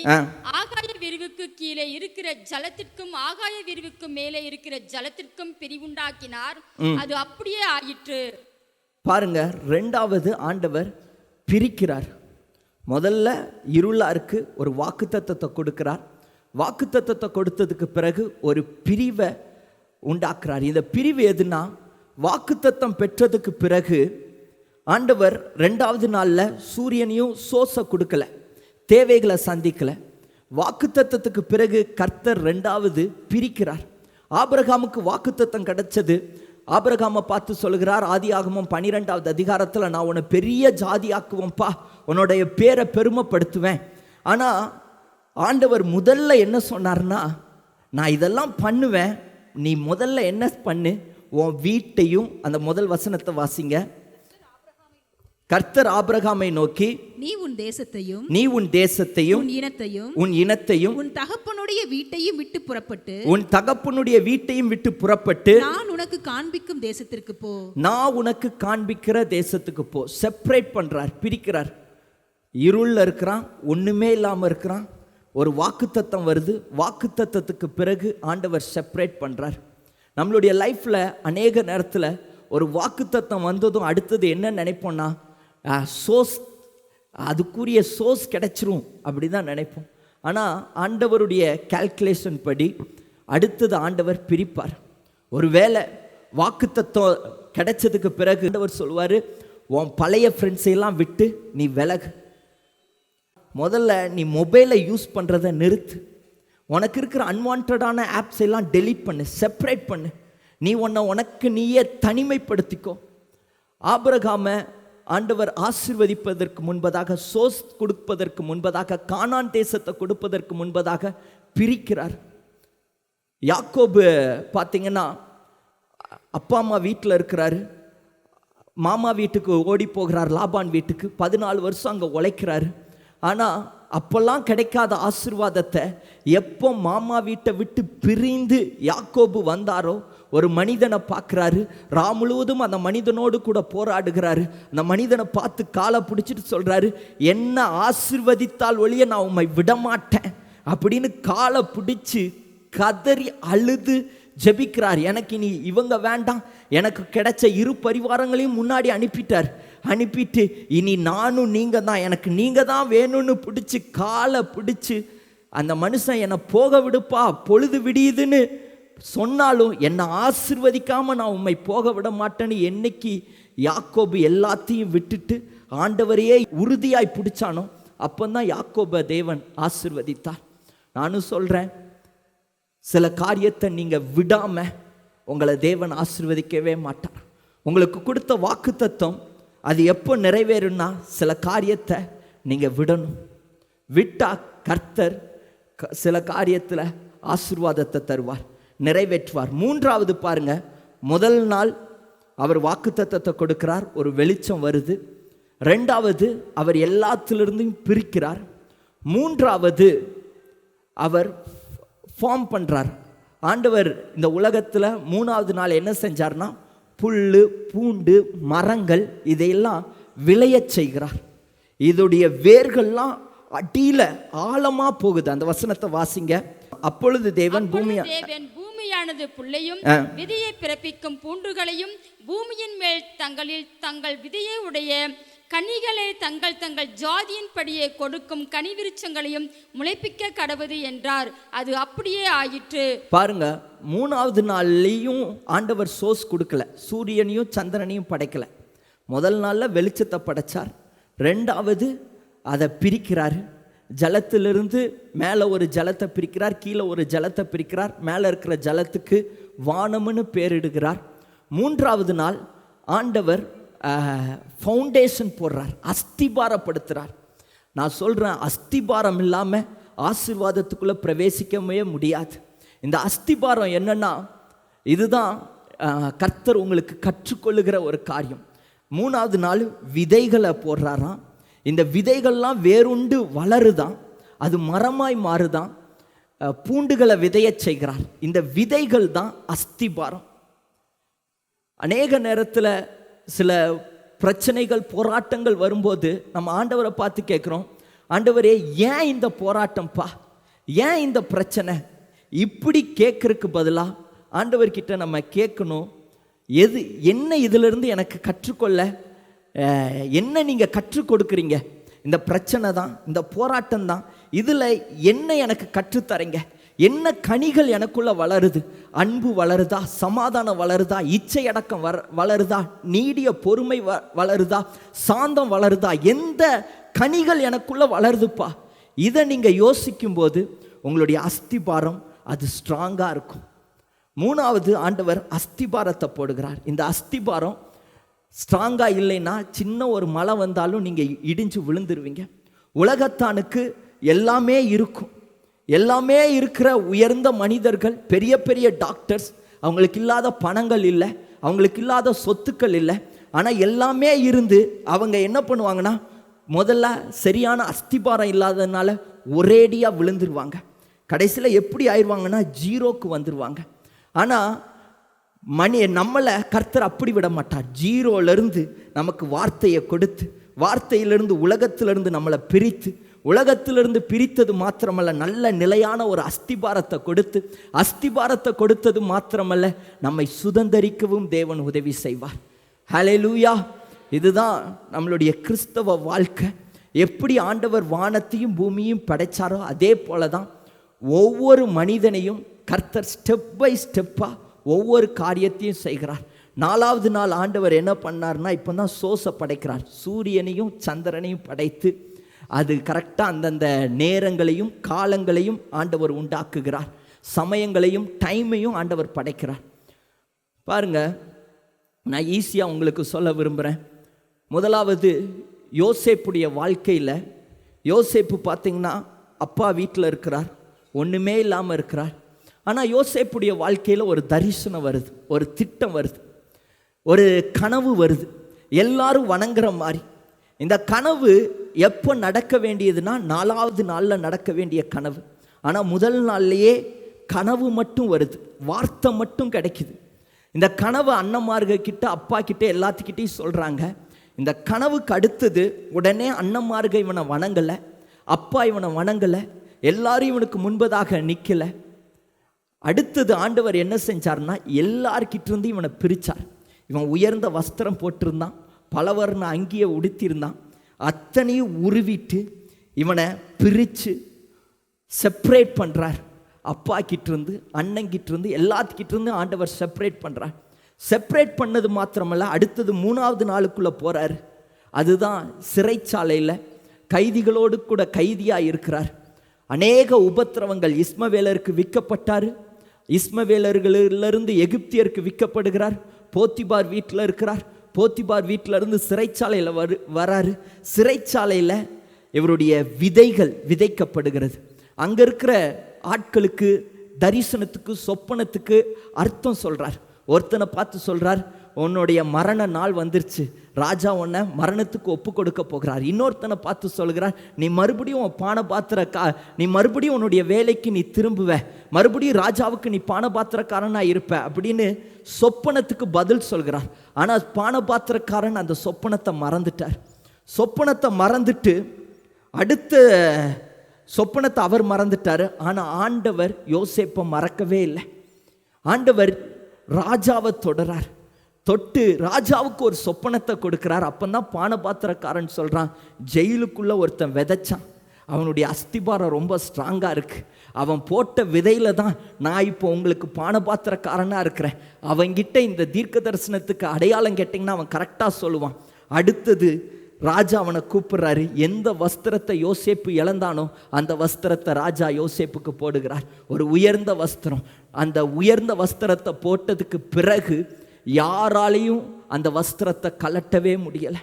ஆகாய விரிவுக்கு கீழே இருக்கிற ஜலத்திற்கும் ஆகாய விரிவுக்கு மேலே இருக்கிற ஜலத்திற்கும் பிரிவுண்டாக்கினார், அது அப்படியே ஆயிற்று. பாருங்க, 2வது ஆண்டவர் பிரிக்கிறார். முதல்ல இருளாருக்கு ஒரு வாக்குத்தத்தத்தை கொடுக்கிறார். வாக்குத்தத்தத்தை கொடுத்ததுக்கு பிறகு ஒரு பிரிவை உண்டாக்குறார். இந்த பிரிவு எதுனா, வாக்குத்தத்தம் பெற்றதுக்கு பிறகு ஆண்டவர் 2வது நாளில் சூரியனையும் சோர்ஸை கொடுக்கல, தேவைகளை சந்திக்கல. வாக்குத்தத்தத்துக்கு பிறகு கர்த்தர் 2வது பிரிக்கிறார். ஆபிரகாமுக்கு வாக்குத்தத்தம் கிடைச்சது. ஆபிரகாமை பார்த்து சொல்கிறார், ஆதியாகமம் 12வது அதிகாரத்தில், நான் உன்னை பெரிய ஜாதியாக்குவேன்ப்பா, உன்னுடைய பேரை பெருமைப்படுத்துவேன். ஆனால் ஆண்டவர் முதல்ல என்ன சொன்னார்னா, நான் இதெல்லாம் பண்ணுவேன், நீ முதல்ல என்ன பண்ணு, உன் வீட்டையும், அந்த முதல் வசனத்தை வாசிங்க. கர்த்தர் ஆபிரகாமை நோக்கி, நீ உன் தேசத்தையும் உன் இனத்தையும் உன் தகப்பனுடைய வீட்டையும் விட்டு புறப்பட்டு நான் உனக்கு காண்பிக்கும் தேசத்திற்கு போ. செப்பரேட் பண்றார், பிரிக்கிறார். இருள்ல இருக்கிறான், ஒண்ணுமே இல்லாம இருக்கிறான். ஒரு வாக்குத்தத்தம் வருது. வாக்குத்தத்தத்துக்கு பிறகு ஆண்டவர் செப்பரேட் பண்றார். நம்மளுடைய லைஃப்ல அநேக நேரத்தில் ஒரு வாக்குத்தத்தம் வந்ததும் அடுத்தது என்ன நினைப்போம்னா, சோர்ஸ், அதுக்குரிய சோர்ஸ் கிடைச்சிரும் அப்படி தான் நினைப்போம். ஆனால் ஆண்டவருடைய கால்குலேஷன் படி அடுத்தது ஆண்டவர் பிரிப்பார். ஒருவேளை வாக்குத்தத்தம் கிடைச்சதுக்கு பிறகு ஆண்டவர் சொல்வார், உன் பழைய ஃப்ரெண்ட்ஸையெல்லாம் விட்டு நீ விலகு, முதல்ல நீ மொபைலை யூஸ் பண்ணுறதை நிறுத்து, உனக்கு இருக்கிற அன்வான்டான ஆப்ஸ் எல்லாம் டெலீட் பண்ணு, செப்பரேட் பண்ணு, நீ உனக்கு நீயே தனிமைப்படுத்திக்கோ. ஆபிரகாமை ஆண்டவர் ஆசீர்வதிப்பதற்கு முன்பதாக, சோர்ஸ் கொடுப்பதற்கு முன்பதாக, கானான் தேசத்தை கொடுப்பதற்கு முன்பதாக பிரிக்கிறார். யாக்கோபு பார்த்தீங்கன்னா அப்பா அம்மா வீட்டில் இருக்கிறாரு, மாமா வீட்டுக்கு ஓடி போகிறார், லாபான் வீட்டுக்கு 14 வருஷம் அங்கே உழைக்கிறாரு. ஆனால் அப்போல்லாம் கிடைக்காத ஆசீர்வாதத்தை எப்போ மாமா வீட்டை விட்டு பிரிந்து யாக்கோபு வந்தாரோ, ஒரு மனிதனை பார்க்குறாரு, முழுவதும் அந்த மனிதனோடு கூட போராடுகிறாரு. அந்த மனிதனை பார்த்து காலை பிடிச்சிட்டு சொல்கிறாரு, என்ன ஆசீர்வதித்தால் ஒழிய நான் உம்மை விடமாட்டேன் அப்படின்னு காலை பிடிச்சு கதறி அழுது ஜெபிக்கிறார். எனக்கு இனி இவங்க வேண்டாம், எனக்கு கிடைச்ச இரு பரிவாரங்களையும் முன்னாடி அனுப்பிட்டு இனி நானும் நீங்க தான், எனக்கு நீங்க தான் வேணும்னு பிடிச்சி காலை பிடிச்சு, அந்த மனுஷன் என்னை போக விடுப்பா பொழுது விடியுதுன்னு சொன்னாலும் என்னை ஆசீர்வதிக்காம நான் உம்மை போக விட மாட்டேன்னு என்னைக்கு யாக்கோபு எல்லாத்தையும் விட்டுட்டு ஆண்டவரையே உறுதியாய் பிடிச்சானோ அப்பந்தான் யாக்கோபை தேவன் ஆசீர்வதித்தார். நானும் சொல்றேன், சில காரியத்தை நீங்க விடாம உங்களை தேவன் ஆசீர்வதிக்கவே மாட்டார். உங்களுக்கு கொடுத்த வாக்குத்தத்தம் அது எப்போ நிறைவேறும்னா சில காரியத்தை நீங்க விடணும். விட்டா கர்த்தர் சில காரியத்தில் ஆசீர்வாதத்தை தருவார், நிறைவேற்றுவார். மூன்றாவது பாருங்க, முதல் நாள் அவர் வாக்குத்தத்தத்தை கொடுக்கிறார், ஒரு வெளிச்சம் வருது. ரெண்டாவது அவர் எல்லாத்திலிருந்தும் பிரிக்கிறார். மூன்றாவது அவர் ஃபார்ம் பண்றார். ஆண்டவர் இந்த உலகத்தில் மூணாவது நாள் என்ன செஞ்சார்னா புல்லு பூண்டு மரங்கள் இதையெல்லாம் விளையச் செய்கிறார். இதோடைய வேர்கள்லாம் அடியில ஆழமா போகுது. அந்த வசனத்தை வாசிங்க. அப்பொழுது தேவன் பூமியானது புல்லையும் விதையை பிறப்பிக்கும் பூண்டுகளையும் பூமியின் மேல் தங்கள் விதையை உடைய கனிகளை தங்கள் தங்கள் ஜாதியின் படியே கொடுக்கும் கனிவிருச்சங்களையும் முளைப்பிக்க கடவுது என்றார். அது அப்படியே ஆயிற்று. பாருங்க, மூணாவது நாள்லையும் ஆண்டவர் சோர்ஸ் கொடுக்கல, சூரியனையும் சந்திரனையும் படைக்கல. முதல் நாள்ல வெளிச்சத்தை படைச்சார். ரெண்டாவது அதை பிரிக்கிறார். ஜலத்திலிருந்து மேலே ஒரு ஜலத்தை பிரிக்கிறார், கீழே ஒரு ஜலத்தை பிரிக்கிறார், மேலே இருக்கிற ஜலத்துக்கு வானம்னு பேரிடுகிறார். மூன்றாவது நாள் ஆண்டவர் ஃபவுண்டேஷன் போடுறார், அஸ்திபாரப்படுத்துகிறார். நான் சொல்கிறேன், அஸ்திபாரம் இல்லாமல் ஆசீர்வாதத்துக்குள்ளே பிரவேசிக்கவே முடியாது. இந்த அஸ்திபாரம் என்னன்னா, இதுதான் கர்த்தர் உங்களுக்கு கற்றுக்கொள்ளுகிற ஒரு காரியம். மூணாவது நாள் விதைகளை போடுறாராம். இந்த விதைகள்லாம் வேறுண்டு வளருதான், அது மரமாய் மாறுதான், பூண்டுகளை விதைய செய்கிறார். இந்த விதைகள் தான் அஸ்திபாரம். அநேக நேரத்தில் சில பிரச்சனைகள் போராட்டங்கள் வரும்போது நம்ம ஆண்டவரை பார்த்து கேட்குறோம், ஆண்டவரே ஏன் இந்த போராட்டம்ப்பா, ஏன் இந்த பிரச்சனை? இப்படி கேட்கறதுக்கு பதிலாக ஆண்டவர்கிட்ட நம்ம கேட்கணும், என்ன இதிலிருந்து எனக்கு கற்றுக்கொள்ள என்ன நீங்கள் கற்றுக் கொடுக்குறீங்க? இந்த பிரச்சனை தான், இந்த போராட்டம் தான், இதில் என்ன எனக்கு கற்றுத்தரீங்க? என்ன கனிகள் எனக்குள்ள வளருது? அன்பு வளருதா? சமாதானம் வளருதா? இச்சை அடக்கம் வளருதா? நீடிய பொறுமை வளருதா? சாந்தம் வளருதா? எந்த கனிகள் எனக்குள்ள வளருதுப்பா? இதை நீங்கள் யோசிக்கும்போது உங்களுடைய அஸ்திபாரம் அது ஸ்ட்ராங்காக இருக்கும். மூணாவது ஆண்டவர் அஸ்திபாரத்தை போடுகிறார். இந்த அஸ்திபாரம் ஸ்ட்ராங்காக இல்லைன்னா சின்ன ஒரு மழை வந்தாலும் நீங்கள் இடிஞ்சு விழுந்துருவீங்க. உலகத்தானுக்கு எல்லாமே இருக்கும், எல்லாமே இருக்கிற உயர்ந்த மனிதர்கள், பெரிய பெரிய டாக்டர்ஸ், அவங்களுக்கு இல்லாத பணங்கள் இல்லை, அவங்களுக்கு இல்லாத சொத்துக்கள் இல்லை. ஆனால் எல்லாமே இருந்து அவங்க என்ன பண்ணுவாங்கன்னா, முதல்ல சரியான அஸ்திபாரம் இல்லாததுனால ஒரேடியாக விழுந்துருவாங்க. கடைசியில் எப்படி ஆயிடுவாங்கன்னா ஜீரோக்கு வந்துடுவாங்க. ஆனால் நம்மளை கர்த்தர் அப்படி விட மாட்டார். ஜீரோலேருந்து நமக்கு வார்த்தையை கொடுத்து, வார்த்தையிலிருந்து உலகத்திலிருந்து நம்மளை பிரித்து, உலகத்திலிருந்து பிரித்தது மாத்திரமல்ல, நல்ல நிலையான ஒரு அஸ்திபாரத்தை கொடுத்து, அஸ்திபாரத்தை கொடுத்தது மாத்திரமல்ல, நம்மை சுதந்தரிக்கவும் தேவன் உதவி செய்வார். ஹல்லேலூயா. இதுதான் நம்மளுடைய கிறிஸ்தவ வாழ்க்கை. எப்படி ஆண்டவர் வானத்தையும் பூமியும் படைச்சாரோ அதே போல தான் ஒவ்வொரு மனிதனையும் கர்த்தர் ஸ்டெப் பை ஸ்டெப்பாக ஒவ்வொரு காரியத்தையும் செய்கிறார். நாலாவது நாள் ஆண்டவர் என்ன பண்ணார்னா, இப்போ தான் சோர்ஸை படைக்கிறார். சூரியனையும் சந்திரனையும் படைத்து அது கரெக்டாக அந்தந்த நேரங்களையும் காலங்களையும் ஆண்டவர் உண்டாக்குகிறார். சமயங்களையும் டைமையும் ஆண்டவர் படைக்கிறார். பாருங்க, நான் ஈஸியாக உங்களுக்கு சொல்ல விரும்புகிறேன். முதலாவது யோசேப்புடைய வாழ்க்கையில், யோசேப்பு பார்த்திங்கன்னா அப்பா வீட்டில் இருக்கிறார், ஒன்றுமே இல்லாமல் இருக்கிறார். ஆனால் யோசேப்புடைய வாழ்க்கையில் ஒரு தரிசனம் வருது, ஒரு திட்டம் வருது, ஒரு கனவு வருது, எல்லாரும் வணங்குற மாதிரி. இந்த கனவு எப்போ நடக்க வேண்டியதுன்னா, நாலாவது நாளில் நடக்க வேண்டிய கனவு. ஆனால் முதல் நாள்லேயே கனவு மட்டும் வருது, வார்த்தை மட்டும் கிடைக்குது. இந்த கனவு அண்ணன்மார்கிட்ட அப்பா கிட்ட எல்லாத்துக்கிட்டையும் சொல்கிறாங்க. இந்த கனவுக்கு அடுத்தது உடனே அண்ணன்மார்க இவனை வணங்கலை, அப்பா இவனை வணங்கலை, எல்லாரும் இவனுக்கு முன்பதாக நிற்கல. அடுத்தது ஆண்டவர் என்ன செஞ்சார்னா, எல்லார்கிட்ட இருந்து இவனை பிரித்தார். இவன் உயர்ந்த வஸ்திரம் போட்டிருந்தான், பலவர்ண அங்கியை உடுத்தியிருந்தான். அத்தனையும் உருவிட்டு இவனை பிரித்து செப்பரேட் பண்ணுறார். அப்பா கிட்டேருந்து, அண்ணங்கிட்டேருந்து, எல்லாத்துக்கிட்டேருந்து ஆண்டவர் செப்பரேட் பண்ணுறார். செப்பரேட் பண்ணது மாத்திரமல்ல, அடுத்தது 3வது நாளுக்குள்ளே போகிறார். அதுதான் சிறைச்சாலையில் கைதிகளோடு கூட கைதியாக இருக்கிறார். அநேக உபத்திரவங்கள். இஸ்மவேலருக்கு விற்கப்பட்டார், இஸ்மவேலர்களிலிருந்து எகிப்தியருக்கு விற்கப்படுகிறார். போத்திபார் வீட்டில் இருக்கிறார். போத்திபார் வீட்டில் இருந்து சிறைச்சாலையில் வராரு. சிறைச்சாலையில் இவருடைய விதைகள் விதைக்கப்படுகிறது. அங்கே இருக்கிற ஆட்களுக்கு தரிசனத்துக்கு சொப்பனத்துக்கு அர்த்தம் சொல்கிறார். ஒருத்தனை பார்த்து சொல்கிறார், உன்னுடைய மரண நாள் வந்துருச்சு, ராஜா உன்னை மரணத்துக்கு ஒப்பு கொடுக்க போகிறார். இன்னொருத்தனை பார்த்து சொல்கிறார், நீ மறுபடியும் நீ மறுபடியும் உன்னுடைய வேலைக்கு நீ திரும்புவ, மறுபடியும் ராஜாவுக்கு நீ பானபாத்திரக்காரனாக இருப்ப அப்படின்னு சொப்பனத்துக்கு பதில் சொல்கிறார். ஆனால் பானபாத்திரக்காரன் அந்த சொப்பனத்தை மறந்துட்டார். சொப்பனத்தை மறந்துட்டு அடுத்த சொப்பனத்தை அவர் மறந்துட்டார். ஆனால் ஆண்டவர் யோசேப்பை மறக்கவே இல்லை. ஆண்டவர் ராஜாவை தொடரார். தொட்டு ராஜாவுக்கு ஒரு சொப்பனத்தை கொடுக்கிறார். அப்போதான் பானபாத்திரக்காரன் சொல்கிறான், ஜெயிலுக்குள்ளே ஒருத்தன் விதைச்சான், அவனுடைய அஸ்திபாரம் ரொம்ப ஸ்ட்ராங்காக இருக்குது, அவன் போட்ட விதையில் தான் நான் இப்போ உங்களுக்கு பானபாத்திரக்காரனாக இருக்கிறேன், அவன்கிட்ட இந்த தீர்க்க தரிசனத்துக்கு அடையாளம் கேட்டிங்கன்னா அவன் கரெக்டாக சொல்லுவான். அடுத்தது ராஜா அவனை கூப்பிடுறாரு. எந்த வஸ்திரத்தை யோசேப்பு இழந்தானோ அந்த வஸ்திரத்தை ராஜா யோசேப்புக்கு போடுகிறார். ஒரு உயர்ந்த வஸ்திரம். அந்த உயர்ந்த வஸ்திரத்தை போட்டதுக்கு பிறகு யாராலையும் அந்த வஸ்திரத்தை கலட்டவே முடியலை.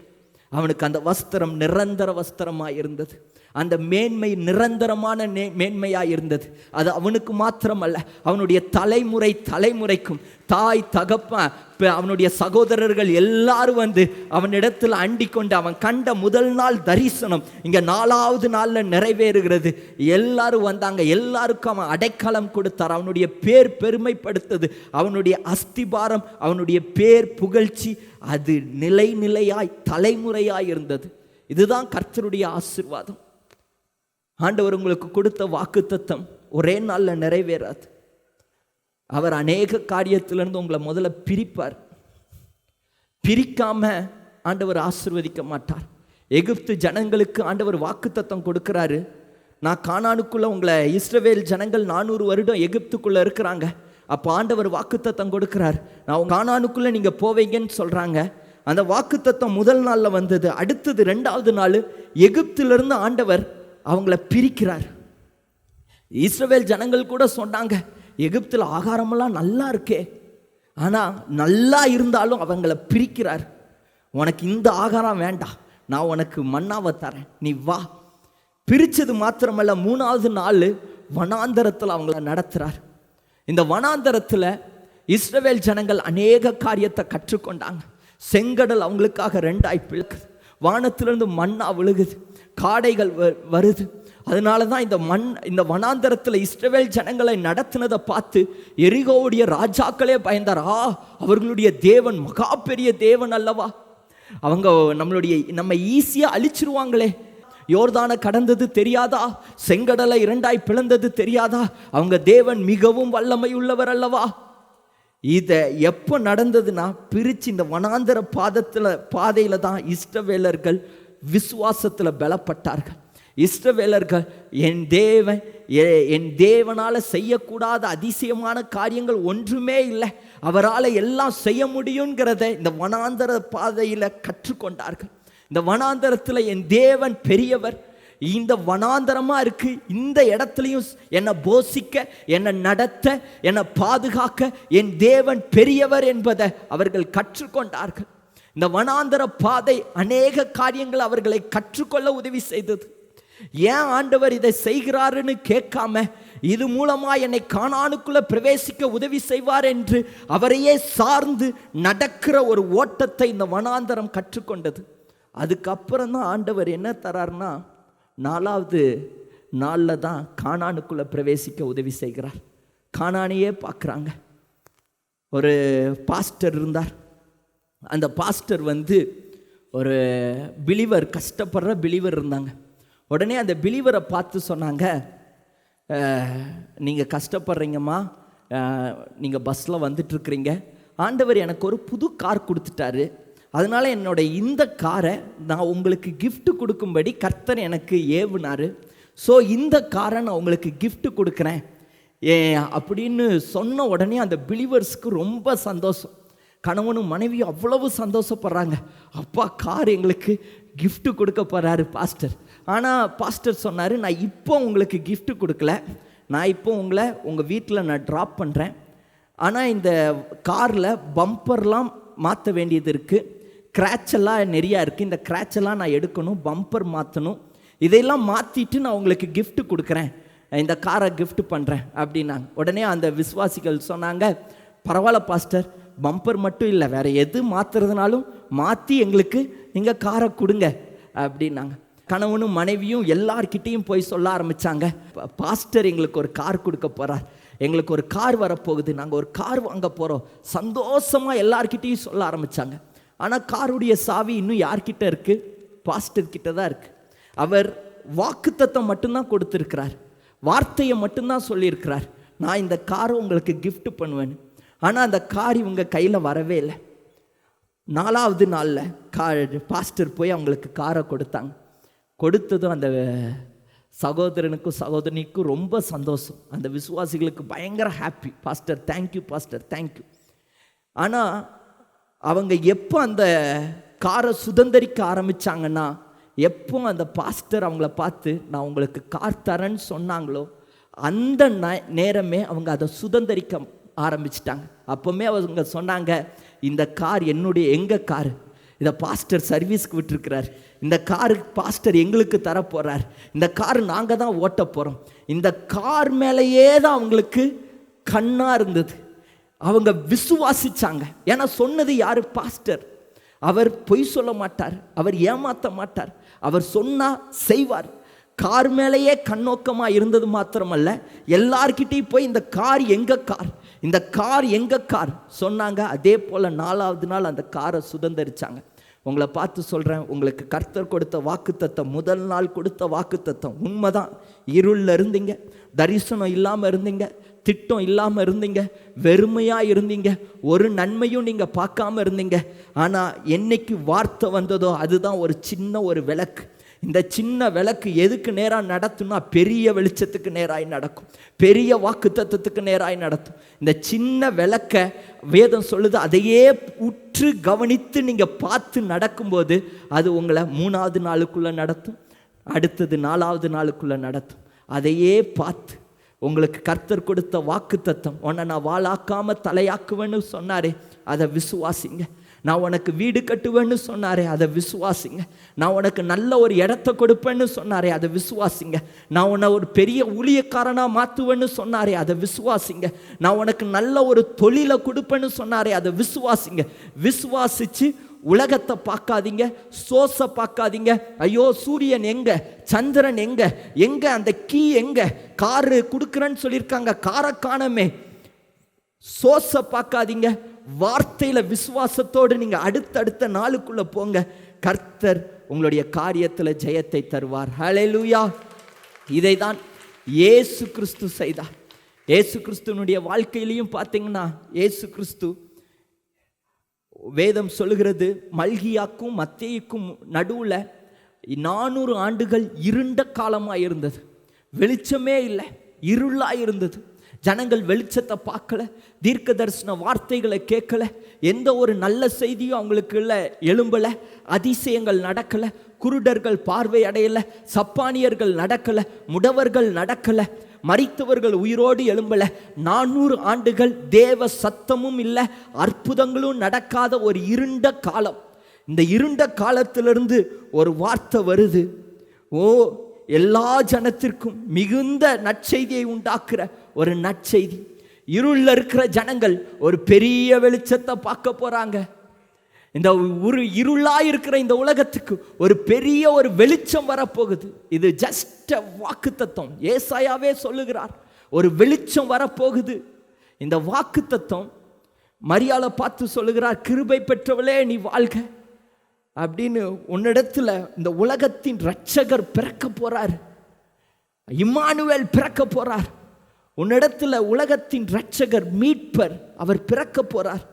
அவனுக்கு அந்த வஸ்திரம் நிரந்தர வஸ்திரமாக இருந்தது. அந்த மேன்மை நிரந்தரமான மேன்மையாக இருந்தது. அது அவனுக்கு மாத்திரமல்ல, அவனுடைய தலைமுறைக்கும் தாய் தகப்பன் அவனுடைய சகோதரர்கள் எல்லாரும் வந்து அவனிடத்தில் அண்டி கொண்டு அவன் கண்ட முதல் நாள் தரிசனம் இங்கே 4வது நாளில் நிறைவேறுகிறது. எல்லாரும் வந்தாங்க. எல்லாருக்கும் அவன் அடைக்கலம் கொடுத்தார். அவனுடைய பேர் பெருமைப்படுத்தது. அவனுடைய அஸ்திபாரம், அவனுடைய பேர் புகழ்ச்சி அது நிலையாய் தலைமுறையாய் இருந்தது. இதுதான் கர்த்தருடைய ஆசீர்வாதம். ஆண்டவர் உங்களுக்கு கொடுத்த வாக்குத்தத்தம் ஒரே நாளில் நிறைவேறாது. அவர் அநேக காரியத்திலிருந்து உங்களை முதல்ல பிரிப்பார். பிரிக்காம ஆண்டவர் ஆசீர்வதிக்க மாட்டார். எகிப்து ஜனங்களுக்கு ஆண்டவர் வாக்குத்தத்தம் கொடுக்கிறாரு. நான் கானானுக்குள்ள உங்களை, இஸ்ரவேல் ஜனங்கள் 400 வருடம் எகிப்துக்குள்ள இருக்கிறாங்க. அப்போ ஆண்டவர் வாக்குத்தத்தம் கொடுக்கிறார். நான் கானானுக்குள்ள நீங்க போவீங்கன்னு சொல்றாங்க. அந்த வாக்குத்தத்தம் முதல் நாளில் வந்தது. அடுத்தது 2வது நாள் எகிப்திலிருந்து ஆண்டவர் அவங்கள பிரிக்கிறார். இஸ்ரவேல் ஜனங்கள் கூட சொன்னாங்க, எகிப்தில் ஆகாரமெல்லாம் நல்லா இருக்கே, ஆனால் நல்லா இருந்தாலும் அவங்கள பிரிக்கிறார். உனக்கு இந்த ஆகாரம் வேண்டாம், நான் உனக்கு மன்னாவை தரேன், நீ வா. பிரித்தது மாத்திரமல்ல, 3வது நாள் வனாந்தரத்தில் அவங்கள நடத்துகிறார். இந்த வனாந்தரத்தில் இஸ்ரவேல் ஜனங்கள் அநேக காரியத்தை கற்றுக்கொண்டாங்க. செங்கடல் அவங்களுக்காக 2ஆய் பிளக்குது. வானத்திலிருந்து மண்ணா விழுகுது, காடைகள் வருது. அதனால தான் இந்த வனாந்தரத்தில் இஸ்ரவேல் ஜனங்களை நடத்தினதை பார்த்து எரிகோவுடைய ராஜாக்களே பயந்தார். அவர்களுடைய தேவன் மகா பெரிய தேவன் அல்லவா, அவங்க நம்ம ஈஸியாக அழிச்சிருவாங்களே, யோர்தானை கடந்தது தெரியாதா, செங்கடலை 2ஆய் பிளந்தது தெரியாதா, அவங்க தேவன் மிகவும் வல்லமை உள்ளவர் அல்லவா. இதை எப்போ நடந்ததுன்னா, பிரித்து இந்த வனாந்தர பாதையில் தான் இஸ்ரவேலர்கள் விசுவாசத்தில் பலப்பட்டார்கள். இஸ்ரவேலர்கள் என் தேவனால் செய்யக்கூடாத அதிசயமான காரியங்கள் ஒன்றுமே இல்லை, அவரால் எல்லாம் செய்ய முடியுங்கிறத இந்த வனாந்தர பாதையில் கற்றுக்கொண்டார்கள். இந்த வனாந்தரத்தில் என் தேவன் பெரியவர், இந்த வனாந்தரமா இருக்கு, இந்த இடத்துலையும் என்னை போஷிக்க, என்னை நடத்த, என்னை பாதுகாக்க என் தேவன் பெரியவர் என்பதை அவர்கள் கற்றுக்கொண்டார்கள். இந்த வனாந்தர பாதை அநேக காரியங்கள் அவர்களை கற்றுக்கொள்ள உதவி செய்தது. ஏன் ஆண்டவர் இதை செய்கிறாருன்னு கேட்காம, இது மூலமா என்னை கானானுக்குள்ள பிரவேசிக்க உதவி செய்வார் என்று அவரையே சார்ந்து நடக்கிற ஒரு ஓட்டத்தை இந்த வனாந்தரம் கற்றுக்கொண்டது. அதுக்கப்புறம் தான் ஆண்டவர் என்ன தரார்னா, 4வது நாளில் தான் கானானுக்குள்ள பிரவேசிக்க உதவி செய்கிறார். கானானையே பார்க்குறாங்க. ஒரு பாஸ்டர் இருந்தார். அந்த பாஸ்டர் ஒரு பிலீவர், கஷ்டப்படுற பிலீவர் இருந்தாங்க. உடனே அந்த பிலீவரை பார்த்து சொன்னாங்க, நீங்கள் கஷ்டப்படுறீங்கம்மா, நீங்கள் பஸ்ஸில் வந்துட்டுருக்குறீங்க, ஆண்டவர் எனக்கு ஒரு புது கார் கொடுத்துட்டாரு, அதனால் என்னோட இந்த காரை நான் உங்களுக்கு gift கொடுக்கும்படி கர்த்தர் எனக்கு ஏவுனார், ஸோ இந்த காரை நான் உங்களுக்கு gift கொடுக்குறேன் அப்படின்னு சொன்ன உடனே அந்த பிலீவர்ஸ்க்கு ரொம்ப சந்தோஷம். கணவனும் மனைவியும் அவ்வளவு சந்தோஷப்படுறாங்க. அப்பா கார் எங்களுக்கு gift கொடுக்க போகிறாரு பாஸ்டர். ஆனால் பாஸ்டர் சொன்னார், நான் இப்போ உங்களுக்கு gift கொடுக்கல, நான் இப்போ உங்களை உங்கள் வீட்டில் நான் ட்ராப் பண்ணுறேன், ஆனால் இந்த காரில் பம்பர்லாம் மாற்ற வேண்டியது இருக்குது, கிராச்செல்லாம் நிறையா இருக்குது, இந்த கிராச்செல்லாம் நான் எடுக்கணும், பம்பர் மாற்றணும், இதையெல்லாம் மாற்றிட்டு நான் உங்களுக்கு gift கொடுக்குறேன், இந்த காரை gift பண்ணுறேன் அப்படின்னாங்க. உடனே அந்த விசுவாசிகள் சொன்னாங்க, பரவாயில்ல பாஸ்டர், பம்பர் மட்டும் இல்லை, வேறு எது மாற்றுறதுனாலும் மாற்றி எங்களுக்கு நீங்கள் காரை கொடுங்க அப்படின்னாங்க. கணவனும் மனைவியும் எல்லார்கிட்டையும் போய் சொல்ல ஆரம்பித்தாங்க, பாஸ்டர் எங்களுக்கு ஒரு கார் கொடுக்க போகிறார், எங்களுக்கு ஒரு கார் வரப்போகுது, நாங்கள் ஒரு கார் வாங்க போகிறோம், சந்தோஷமாக எல்லார்கிட்டையும் சொல்ல ஆரம்பித்தாங்க. ஆனால் காருடைய சாவி இன்னும் யார்கிட்ட இருக்குது? பாஸ்டர் கிட்ட தான் இருக்குது. அவர் வாக்குத்தத்தம் மட்டும்தான் கொடுத்துருக்கிறார், வார்த்தையை மட்டும்தான் சொல்லியிருக்கிறார், நான் இந்த காரை உங்களுக்கு gift பண்ணுவேன்னு. ஆனால் அந்த கார் இவங்க கையில் வரவே இல்லை. 4வது நாளில் பாஸ்டர் போய் அவங்களுக்கு காரை கொடுத்தாங்க. கொடுத்ததும் அந்த சகோதரனுக்கும் சகோதரிக்கும் ரொம்ப சந்தோஷம், அந்த விசுவாசிகளுக்கு பயங்கர happy, pastor thank you, pastor thank you. ஆனால் அவங்க எப்போ அந்த காரை சுதந்திரிக்க ஆரம்பித்தாங்கன்னா, எப்போ அந்த பாஸ்டர் அவங்கள பார்த்து நான் உங்களுக்கு கார் தரேன்னு சொன்னாங்களோ அந்த நேரமே அவங்க அதை சுதந்திரிக்க ஆரம்பிச்சிட்டாங்க. அப்போவுமே அவங்க சொன்னாங்க, இந்த கார் எங்கள் காரு, இதை பாஸ்டர் சர்வீஸ்க்கு விட்டுருக்கிறார், இந்த காரு பாஸ்டர் எங்களுக்கு தரப்போகிறார், இந்த கார் நாங்கள் தான் ஓட்ட போகிறோம். இந்த கார் மேலேயே தான் அவங்களுக்கு கண்ணாக இருந்தது. அவங்க விசுவாசிச்சாங்க. ஏன்னா சொன்னது யார்? பாஸ்டர். அவர் பொய் சொல்ல மாட்டார், அவர் ஏமாற்ற மாட்டார், அவர் சொன்னால் செய்வார். கார் மேலேயே கண்ணோக்கமாக இருந்தது மாத்திரமல்ல, எல்லார்கிட்டையும் போய் இந்த கார் எங்கள் கார், இந்த கார் எங்கள் கார் சொன்னாங்க. அதே போல் 4வது நாள் அந்த காரை சுதந்திரிச்சாங்க. உங்களை பார்த்து சொல்கிறேன், உங்களுக்கு கர்த்தர் கொடுத்த வாக்குத்தத்தம், முதல் நாள் கொடுத்த வாக்குத்தத்தம் உண்மைதான். இருளில் இருந்தீங்க, தரிசனம் இல்லாமல் இருந்தீங்க, திட்டம் இல்லாமல் இருந்தீங்க, வெறுமையாக இருந்தீங்க, ஒரு நன்மையும் நீங்கள் பார்க்காம இருந்தீங்க. ஆனால் என்னைக்கு வார்த்தை வந்ததோ அதுதான் ஒரு சின்ன ஒரு விளக்கு. இந்த சின்ன விளக்கு எதுக்கு நேராக நடத்தும்னா பெரிய வெளிச்சத்துக்கு நேராய் நடக்கும், பெரிய வாக்குத்தத்தத்துக்கு நேராய் நடத்தும். இந்த சின்ன விளக்கை வேதம் சொல்லுது, அதையே உற்று கவனித்து நீங்கள் பார்த்து நடக்கும்போது அது உங்களை 3வது நாளுக்குள்ளே நடத்தும், அடுத்தது 4வது நாளுக்குள்ளே நடத்தும். அதையே பார்த்து உங்களுக்கு கர்த்தர் கொடுத்த வாக்குத்தத்தம், உன்னை நான் வாளாக்காமல் தலையாக்குவேன்னு சொன்னாரே அதை விசுவாசிங்க. நான் உனக்கு வீடு கட்டுவேன்னு சொன்னாரே அதை விசுவாசிங்க. நான் உனக்கு நல்ல ஒரு இடத்த கொடுப்பேன்னு சொன்னாரே அதை விசுவாசிங்க. நான் உன்னை ஒரு பெரிய ஊழியக்காரனாக மாற்றுவேன்னு சொன்னாரே அதை விசுவாசிங்க. நான் உனக்கு நல்ல ஒரு தொழிலை கொடுப்பேன்னு சொன்னாரே அதை விசுவாசிங்க. விசுவாசிச்சு உலகத்தை பார்க்காதீங்க, சோசை பார்க்காதீங்க. ஐயோ சூரியன் எங்க, சந்திரன் எங்க, எங்க அந்த கீ எங்க, காரு கொடுக்குறேன்னு சொல்லியிருக்காங்க காரை காணமே, சோசை பார்க்காதீங்க. வார்த்தையில விசுவாசத்தோடு நீங்க அடுத்தடுத்த நாளுக்குள்ள போங்க. கர்த்தர் உங்களுடைய காரியத்தில் ஜெயத்தை தருவார். ஹல்லேலூயா. இதைதான் இயேசு கிறிஸ்து செய்தார். இயேசு கிறிஸ்துவனுடைய வாழ்க்கையிலையும் பார்த்தீங்கன்னா, இயேசு கிறிஸ்து வேதம் சொல்லுகிறது, மல்கியாக்கும் மத்தேயுக்கும் நடுவில் 400 ஆண்டுகள் இருண்ட காலமாக இருந்தது. வெளிச்சமே இல்லை, இருளாக இருந்தது. ஜனங்கள் வெளிச்சத்தை பார்க்கல, தீர்க்க தரிசன வார்த்தைகளை கேட்கல, எந்த ஒரு நல்ல செய்தியும் அவங்களுக்கு இல்லை, எழும்பலை, அதிசயங்கள் நடக்கலை, குருடர்கள் பார்வை அடையலை, சப்பானியர்கள் நடக்கலை, முடவர்கள் நடக்கலை, மரித்தவர்கள் உயிரோடு எழும்பலை. 400 ஆண்டுகள் தேவ சத்தமும் இல்லை, அற்புதங்களும் நடக்காத ஒரு இருண்ட காலம். இந்த இருண்ட காலத்திலிருந்து ஒரு வார்த்தை வருது. எல்லா ஜனத்திற்கும் மிகுந்த நற்செய்தியை உண்டாக்குற ஒரு நற்செய்தி. இருளில் இருக்கிற ஜனங்கள் ஒரு பெரிய வெளிச்சத்தை பார்க்க போறாங்க. இந்த இருளா இருக்கிற இந்த உலகத்துக்கு ஒரு பெரிய ஒரு வெளிச்சம் வரப்போகுது. இது ஜஸ்ட் வாக்குத்தத்தம். ஏசாயாவே சொல்லுகிறார், ஒரு வெளிச்சம் வரப்போகுது. இந்த வாக்குத்தத்தம் மரியாளை பார்த்து சொல்லுகிறார், கிருபை பெற்றவளே நீ வாழ்க அப்படின்னு. உன்னிடத்துல இந்த உலகத்தின் இரட்சகர் பிறக்க போறார். இம்மானுவேல் பிறக்க போறார். உன்னிடத்துல உலகத்தின் இரட்சகர் மீட்பர் அவர் பிறக்க போறார்.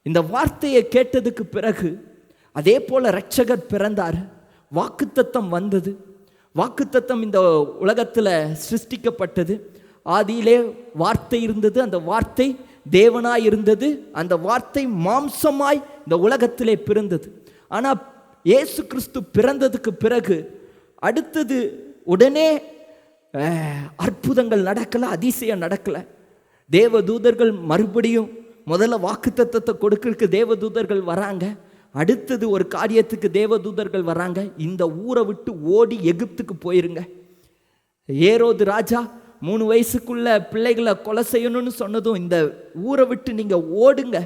இந்த வார்த்தையை கேட்டதுக்கு பிறகு அதே போல இரட்சகர் பிறந்தார். வாக்குத்தத்தம் வந்தது. வாக்குத்தத்தம் இந்த உலகத்தில் சிருஷ்டிக்கப்பட்டது. ஆதியிலே வார்த்தை இருந்தது, அந்த வார்த்தை தேவனாய் இருந்தது, அந்த வார்த்தை மாம்சமாய் இந்த உலகத்திலே பிறந்தது. ஆனால் இயேசு கிறிஸ்து பிறந்ததுக்கு பிறகு அடுத்தது உடனே அற்புதங்கள் நடக்கலை, அதிசயம் நடக்கலை. தேவதூதர்கள் மறுபடியும் முதல்ல வாக்குத்தத்தத்தை கொடுக்கறதுக்கு தேவதூதர்கள் வராங்க. அடுத்தது ஒரு காரியத்துக்கு தேவதூதர்கள் வராங்க, இந்த ஊரை விட்டு ஓடி எகிப்துக்கு போயிருங்க. ஏரோது ராஜா 3 வயசுக்குள்ள பிள்ளைகளை கொலை செய்யணும்னு சொன்னதும் இந்த ஊரை விட்டு நீங்கள் ஓடுங்க,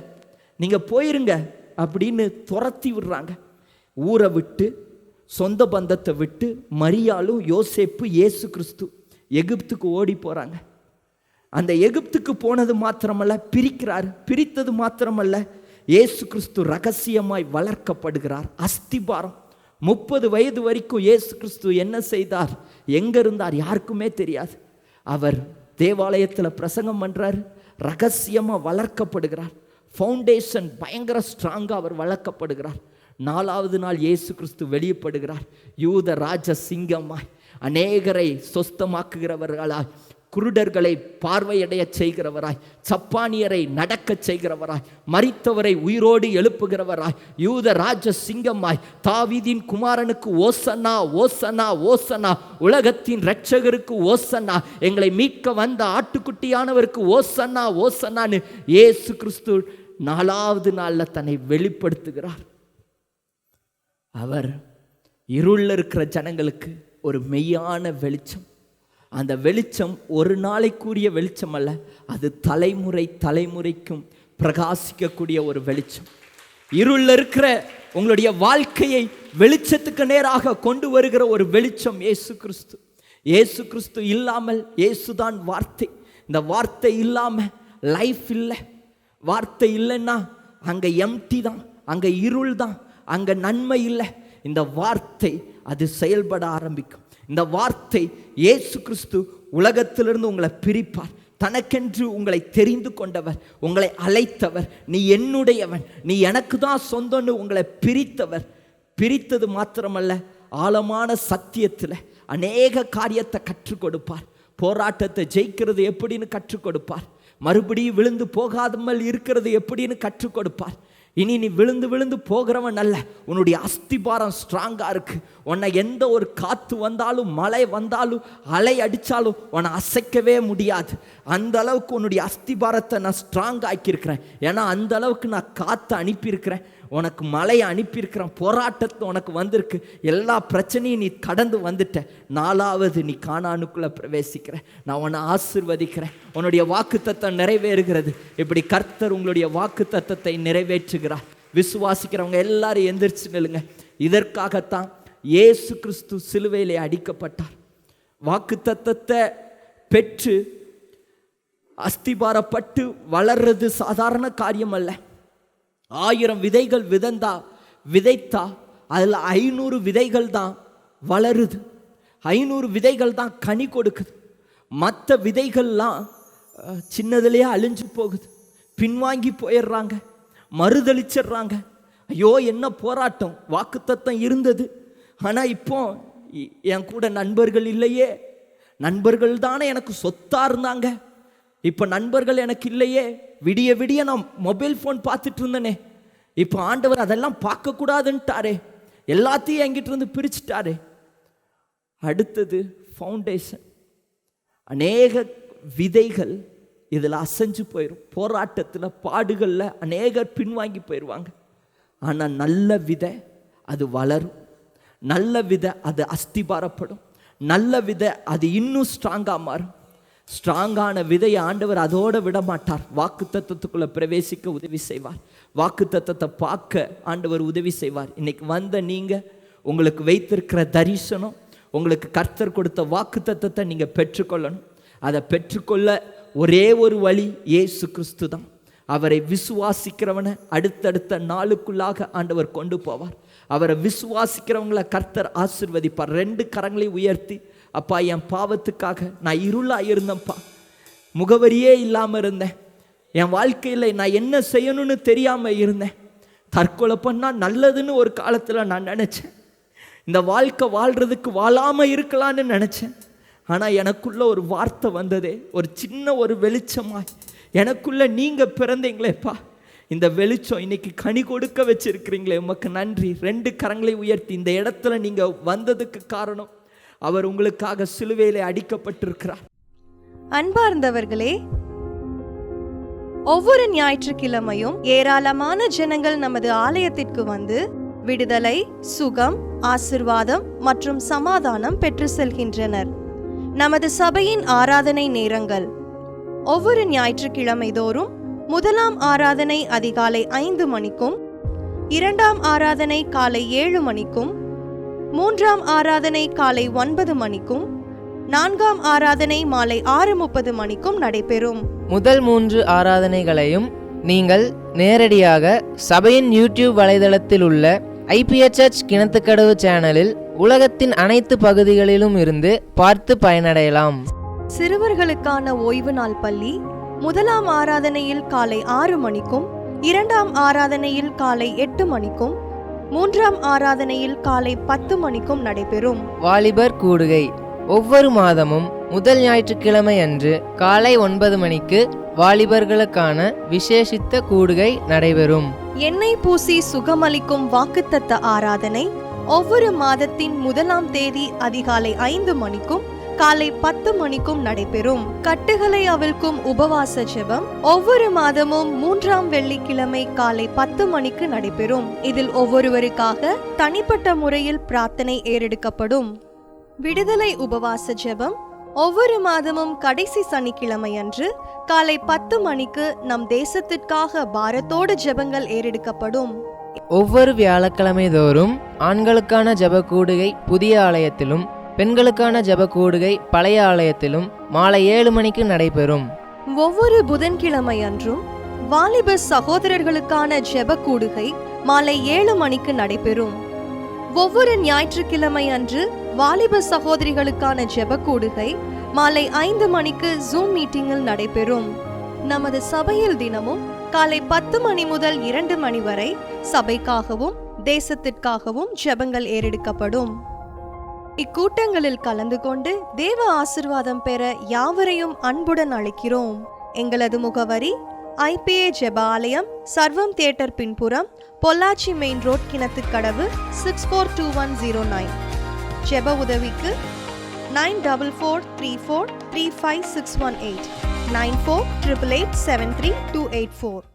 நீங்கள் போயிருங்க அப்படின்னு துரத்தி விடுறாங்க. ஊரை விட்டு, சொந்த பந்தத்தை விட்டு மரியாளும் யோசேப்பு இயேசு கிறிஸ்து எகிப்துக்கு ஓடி போகிறாங்க. அந்த எகிப்துக்கு போனது மாத்திரமல்ல, பிரித்தது மாத்திரமல்ல, இயேசு கிறிஸ்து ரகசியமாய் வளர்க்கப்படுகிறார். அஸ்திபாரம் 30 வயது வரைக்கும் இயேசு கிறிஸ்து என்ன செய்தார், எங்கே இருந்தார் யாருக்குமே தெரியாது. அவர் தேவாலயத்தில் பிரசங்கம் பண்ணுறார், ரகசியமாக வளர்க்கப்படுகிறார். ஃபவுண்டேஷன் பயங்கர ஸ்ட்ராங்காக அவர் வளர்க்கப்படுகிறார். 4வது நாள் இயேசு கிறிஸ்து வெளியப்படுகிறார். யூத ராஜ சிங்கமாய், அநேகரை சொஸ்தமாக்குகிறவர்களாய், குருடர்களை பார்வையடைய செய்கிறவராய், சப்பானியரை நடக்க செய்கிறவராய், மரித்தவரை உயிரோடு எழுப்புகிறவராய், யூத ராஜ சிங்கமாய், தாவீதின் குமாரனுக்கு ஓசன்னா ஓசன்னா ஓசன்னா, உலகத்தின் இரட்சகருக்கு ஓசன்னா, எங்களை மீட்க வந்த ஆட்டுக்குட்டியானவருக்கு ஓசன்னா ஓசன்னான்னு இயேசு கிறிஸ்து 4வது நாளில் தன்னை வெளிப்படுத்துகிறார். அவர் இருளில் இருக்கிற ஜனங்களுக்கு ஒரு மெய்யான வெளிச்சம். அந்த வெளிச்சம் ஒரு நாளைக்குரிய வெளிச்சம் அல்ல, அது தலைமுறைக்கும் பிரகாசிக்கக்கூடிய ஒரு வெளிச்சம். இருளில் இருக்கிற உங்களுடைய வாழ்க்கையை வெளிச்சத்துக்கு நேராக கொண்டு வருகிற ஒரு வெளிச்சம் இயேசு கிறிஸ்து. இயேசு கிறிஸ்து இல்லாமல், இயேசுதான் வார்த்தை. இந்த வார்த்தை இல்லாமல் லைஃப் இல்லை. வார்த்தை இல்லைன்னா அங்கே எம்டி தான், அங்கே இருள் தான், அங்கே நன்மை இல்லை. இந்த வார்த்தை அது செயல்பட ஆரம்பிக்கும். இந்த வார்த்தை இயேசு கிறிஸ்து உலகத்திலிருந்து உங்களை பிரிப்பார். தனக்கென்று உங்களை தெரிந்து கொண்டவர், உங்களை அழைத்தவர், நீ என்னுடையவன், நீ எனக்கு தான் சொந்தம்னு உங்களை பிரித்தவர். பிரித்தது மாத்திரமல்ல, ஆழமான சத்தியத்தில் அநேக காரியத்தை கற்றுக் கொடுப்பார். போராட்டத்தை ஜெயிக்கிறது எப்படின்னு கற்றுக் கொடுப்பார். மறுபடியும் விழுந்து போகாமல் இருக்கிறது எப்படின்னு கற்றுக் கொடுப்பார். இனி நீ விழுந்து போகிறவன் அல்ல, உன்னுடைய அஸ்திபாரம் ஸ்ட்ராங்காக இருக்கு. உன்னை எந்த ஒரு காற்று வந்தாலும், மழை வந்தாலும், அலை அடித்தாலும் உன்னை அசைக்கவே முடியாது. அந்த அளவுக்கு உன்னுடைய அஸ்திபாரத்தை நான் ஸ்ட்ராங் ஆக்கியிருக்கிறேன். ஏன்னா அந்த அளவுக்கு நான் காற்றை அனுப்பியிருக்கிறேன், உனக்கு மழையை அனுப்பியிருக்கிறேன், போராட்டத்தை உனக்கு வந்திருக்கு, எல்லா பிரச்சனையும் நீ கடந்து வந்துட்ட. 4வது நீ கானானுக்குள்ளே பிரவேசிக்கிற. நான் உன்னை ஆசீர்வதிக்கிறேன். உன்னுடைய வாக்குத்தத்தம் நிறைவேறுகிறது. இப்படி கர்த்தர் உங்களுடைய வாக்குத்தத்தத்தை நிறைவேற்றுகிறார். விசுவாசிக்கிறவங்க எல்லாரும் எந்திரிச்சு நில்லுங்க. இதற்காகத்தான் இயேசு கிறிஸ்து சிலுவையிலே அடிக்கப்பட்டார். வாக்குத்தத்தத்தை பெற்று அஸ்திபாரப்பட்டு வளர்றது சாதாரண காரியம் அல்ல. 1000 விதைகள் விதைத்தா அதில் 500 விதைகள் தான் வளருது, 500 விதைகள் தான் கனி கொடுக்குது. மற்ற விதைகள்லாம் சின்னதுலேயே அழிஞ்சு போகுது, பின்வாங்கி போயிடுறாங்க, மறுதளிச்சிடுறாங்க. ஐயோ என்ன போராட்டம், வாக்குத்தத்தம் இருந்தது, ஆனால் இப்போ என் கூட நண்பர்கள் இல்லையே, நண்பர்கள் தானே எனக்கு சொத்தாக இருந்தாங்க, இப்போ நண்பர்கள் எனக்கு இல்லையே, விடிய நான் மொபைல் ஃபோன் பார்த்துட்டு இருந்தேனே, இப்போ ஆண்டவர் அதெல்லாம் பார்க்கக்கூடாதுன்ட்டாரே, எல்லாத்தையும் என்கிட்ட இருந்து பிரிச்சுட்டாரே. அடுத்தது ஃபவுண்டேஷன். அநேக விதைகள் இதில் அசைஞ்சு போயிடும். போராட்டத்தில், பாடுகளில் அநேகர் பின்வாங்கி போயிடுவாங்க. ஆனால் நல்ல விதை அது வளரும், நல்ல விதை அது அஸ்திபாரப்படும், நல்ல விதை அது இன்னும் ஸ்ட்ராங்காக மாறும். ஸ்ட்ராங்கான விதையை ஆண்டவர் அதோடு விட மாட்டார். வாக்கு தத்தத்துக்குள்ளே பிரவேசிக்க உதவி செய்வார். வாக்கு தத்தத்தை பார்க்க ஆண்டவர் உதவி செய்வார். இன்னைக்கு வந்த நீங்கள், உங்களுக்கு வைத்திருக்கிற தரிசனம், உங்களுக்கு கர்த்தர் கொடுத்த வாக்கு தத்தத்தை நீங்கள் பெற்றுக்கொள்ளணும். அதை பெற்றுக்கொள்ள ஒரே ஒரு வழி இயேசு கிறிஸ்து தான். அவரை விசுவாசிக்கிறவனை அடுத்தடுத்த நாளுக்குள்ளாக ஆண்டவர் கொண்டு போவார். அவரை விசுவாசிக்கிறவங்களை கர்த்தர் ஆசீர்வதிப்பார். 2 கரங்களை உயர்த்தி அப்பா என் பாவத்துக்காக நான் இருளாக இருந்தேன்ப்பா, முகவரியே இல்லாமல் இருந்தேன், என் வாழ்க்கையில் நான் என்ன செய்யணும்னு தெரியாமல் இருந்தேன், தற்கொலை பண்ணால் நல்லதுன்னு ஒரு காலத்தில் நான் நினச்சேன், இந்த வாழ்க்கை வாழ்கிறதுக்கு வாழாமல் இருக்கலான்னு நினச்சேன். ஆனால் எனக்குள்ள ஒரு வார்த்தை வந்ததே, ஒரு சின்ன ஒரு வெளிச்சமாய் எனக்குள்ள நீங்கள் பிறந்தீங்களேப்பா, இந்த வெளிச்சம் இன்னைக்கு கனி கொடுக்க வச்சிருக்கிறீங்களே, உமக்கு நன்றி. 2 கரங்களை உயர்த்தி இந்த இடத்துல நீங்கள் வந்ததுக்கு காரணம், அவர் உங்களுக்காக சிலுவையிலே அடிக்கப்பட்டிருக்கிறார். அன்பார்ந்தவர்களே, ஒவ்வொரு ஞாயிற்றுக்கிழமையும் ஏராளமான ஜனங்கள் நமது ஆலயத்திற்கு வந்து விடுதலை, சுகம், ஆசிர்வாதம் மற்றும் சமாதானம் பெற்று செல்கின்றனர். நமது சபையின் ஆராதனை நேரங்கள்: ஒவ்வொரு ஞாயிற்றுக்கிழமை தோறும் முதலாம் ஆராதனை அதிகாலை 5 மணிக்கும், 2ஆம் ஆராதனை காலை 7 மணிக்கும், 3ஆம் ஆராதனை காலை 9 மணிக்கும், 4ஆம் ஆராதனை மாலை 6:30 மணிக்கும் நடைபெறும். முதல் 3 ஆராதனைகளையும் நீங்கள் நேரடியாக சபையின் யூடியூப் வலைதளத்தில் உள்ள IPHH கிணத்துக்கடவு சேனலில் உலகத்தின் அனைத்து பகுதிகளிலும் இருந்து பார்த்து பயனடையலாம். சிறுவர்களுக்கான ஓய்வு நாள் பள்ளி முதலாம் ஆராதனையில் காலை 6 மணிக்கும், 2ஆம் ஆராதனையில் காலை 8 மணிக்கும், 3ஆம் ஆராதனையில் காலை 10 மணிக்கும் நடைபெறும். வாலிபர் கூடுகை: ஒவ்வொரு மாதமும் முதல் ஞாயிற்றுக்கிழமை அன்று காலை 9 மணிக்கு வாலிபர்களுக்கான விசேஷித்த கூடுகை நடைபெறும். எண்ணெய் பூசி சுகமளிக்கும் வாக்குத்தத்த ஆராதனை ஒவ்வொரு மாதத்தின் 1ஆம் தேதி அதிகாலை 5 மணிக்கும் காலை 10 மணிக்கும் நடைபெறும். கட்டுகளை அவிழ்க்கும் உபவாச ஜெபம் ஒவ்வொரு மாதமும் 3ஆம் வெள்ளிக்கிழமை காலை 10 மணிக்கு நடைபெறும். இதில் ஒவ்வொருவருக்காக தனிப்பட்ட முறையில் பிரார்த்தனை ஏறெடுக்கப்படும். விடுதலை உபவாச ஜெபம் ஒவ்வொரு மாதமும் கடைசி சனிக்கிழமை அன்று காலை 10 மணிக்கு நம் தேசத்திற்காக பாரத்தோடு ஜெபங்கள் ஏறெடுக்கப்படும். ஒவ்வொரு வியாழக்கிழமை தோறும் ஆண்களுக்கான ஜெப கூடுகை புதிய ஆலயத்திலும், பெண்களுக்கான ஜெப கூடுகை பழைய ஆலயத்திலும் மாலை 7 மணிக்கு நடைபெறும். ஒவ்வொரு புதன்கிழமை அன்றும் வாலிப சகோதரர்களுக்கான ஜெப கூடுகை மாலை 7 மணிக்கு நடைபெறும். ஒவ்வொரு ஞாயிற்றுக்கிழமை அன்று வாலிப சகோதரிகளுக்கான ஜெப கூடுகை மாலை 5 மணிக்கு ஜூம் மீட்டிங்கில் நடைபெறும். நமது சபையில் தினமும் காலை 10 மணி முதல் 2 மணி வரை சபைக்காகவும் தேசத்திற்காகவும் ஜெபங்கள் ஏறெடுக்கப்படும். இக்கூட்டங்களில் கலந்து கொண்டு தேவ ஆசிர்வாதம் பெற யாவரையும் அன்புடன் அழைக்கிறோம். எங்களது முகவரி: IPA ஜெப ஆலயம், சர்வம் தியேட்டர் பின்புறம், பொள்ளாச்சி மெயின் ரோட், கிணத்துக்கடவு, 642109. ஜெப உதவிக்கு 9443435618 9488873284.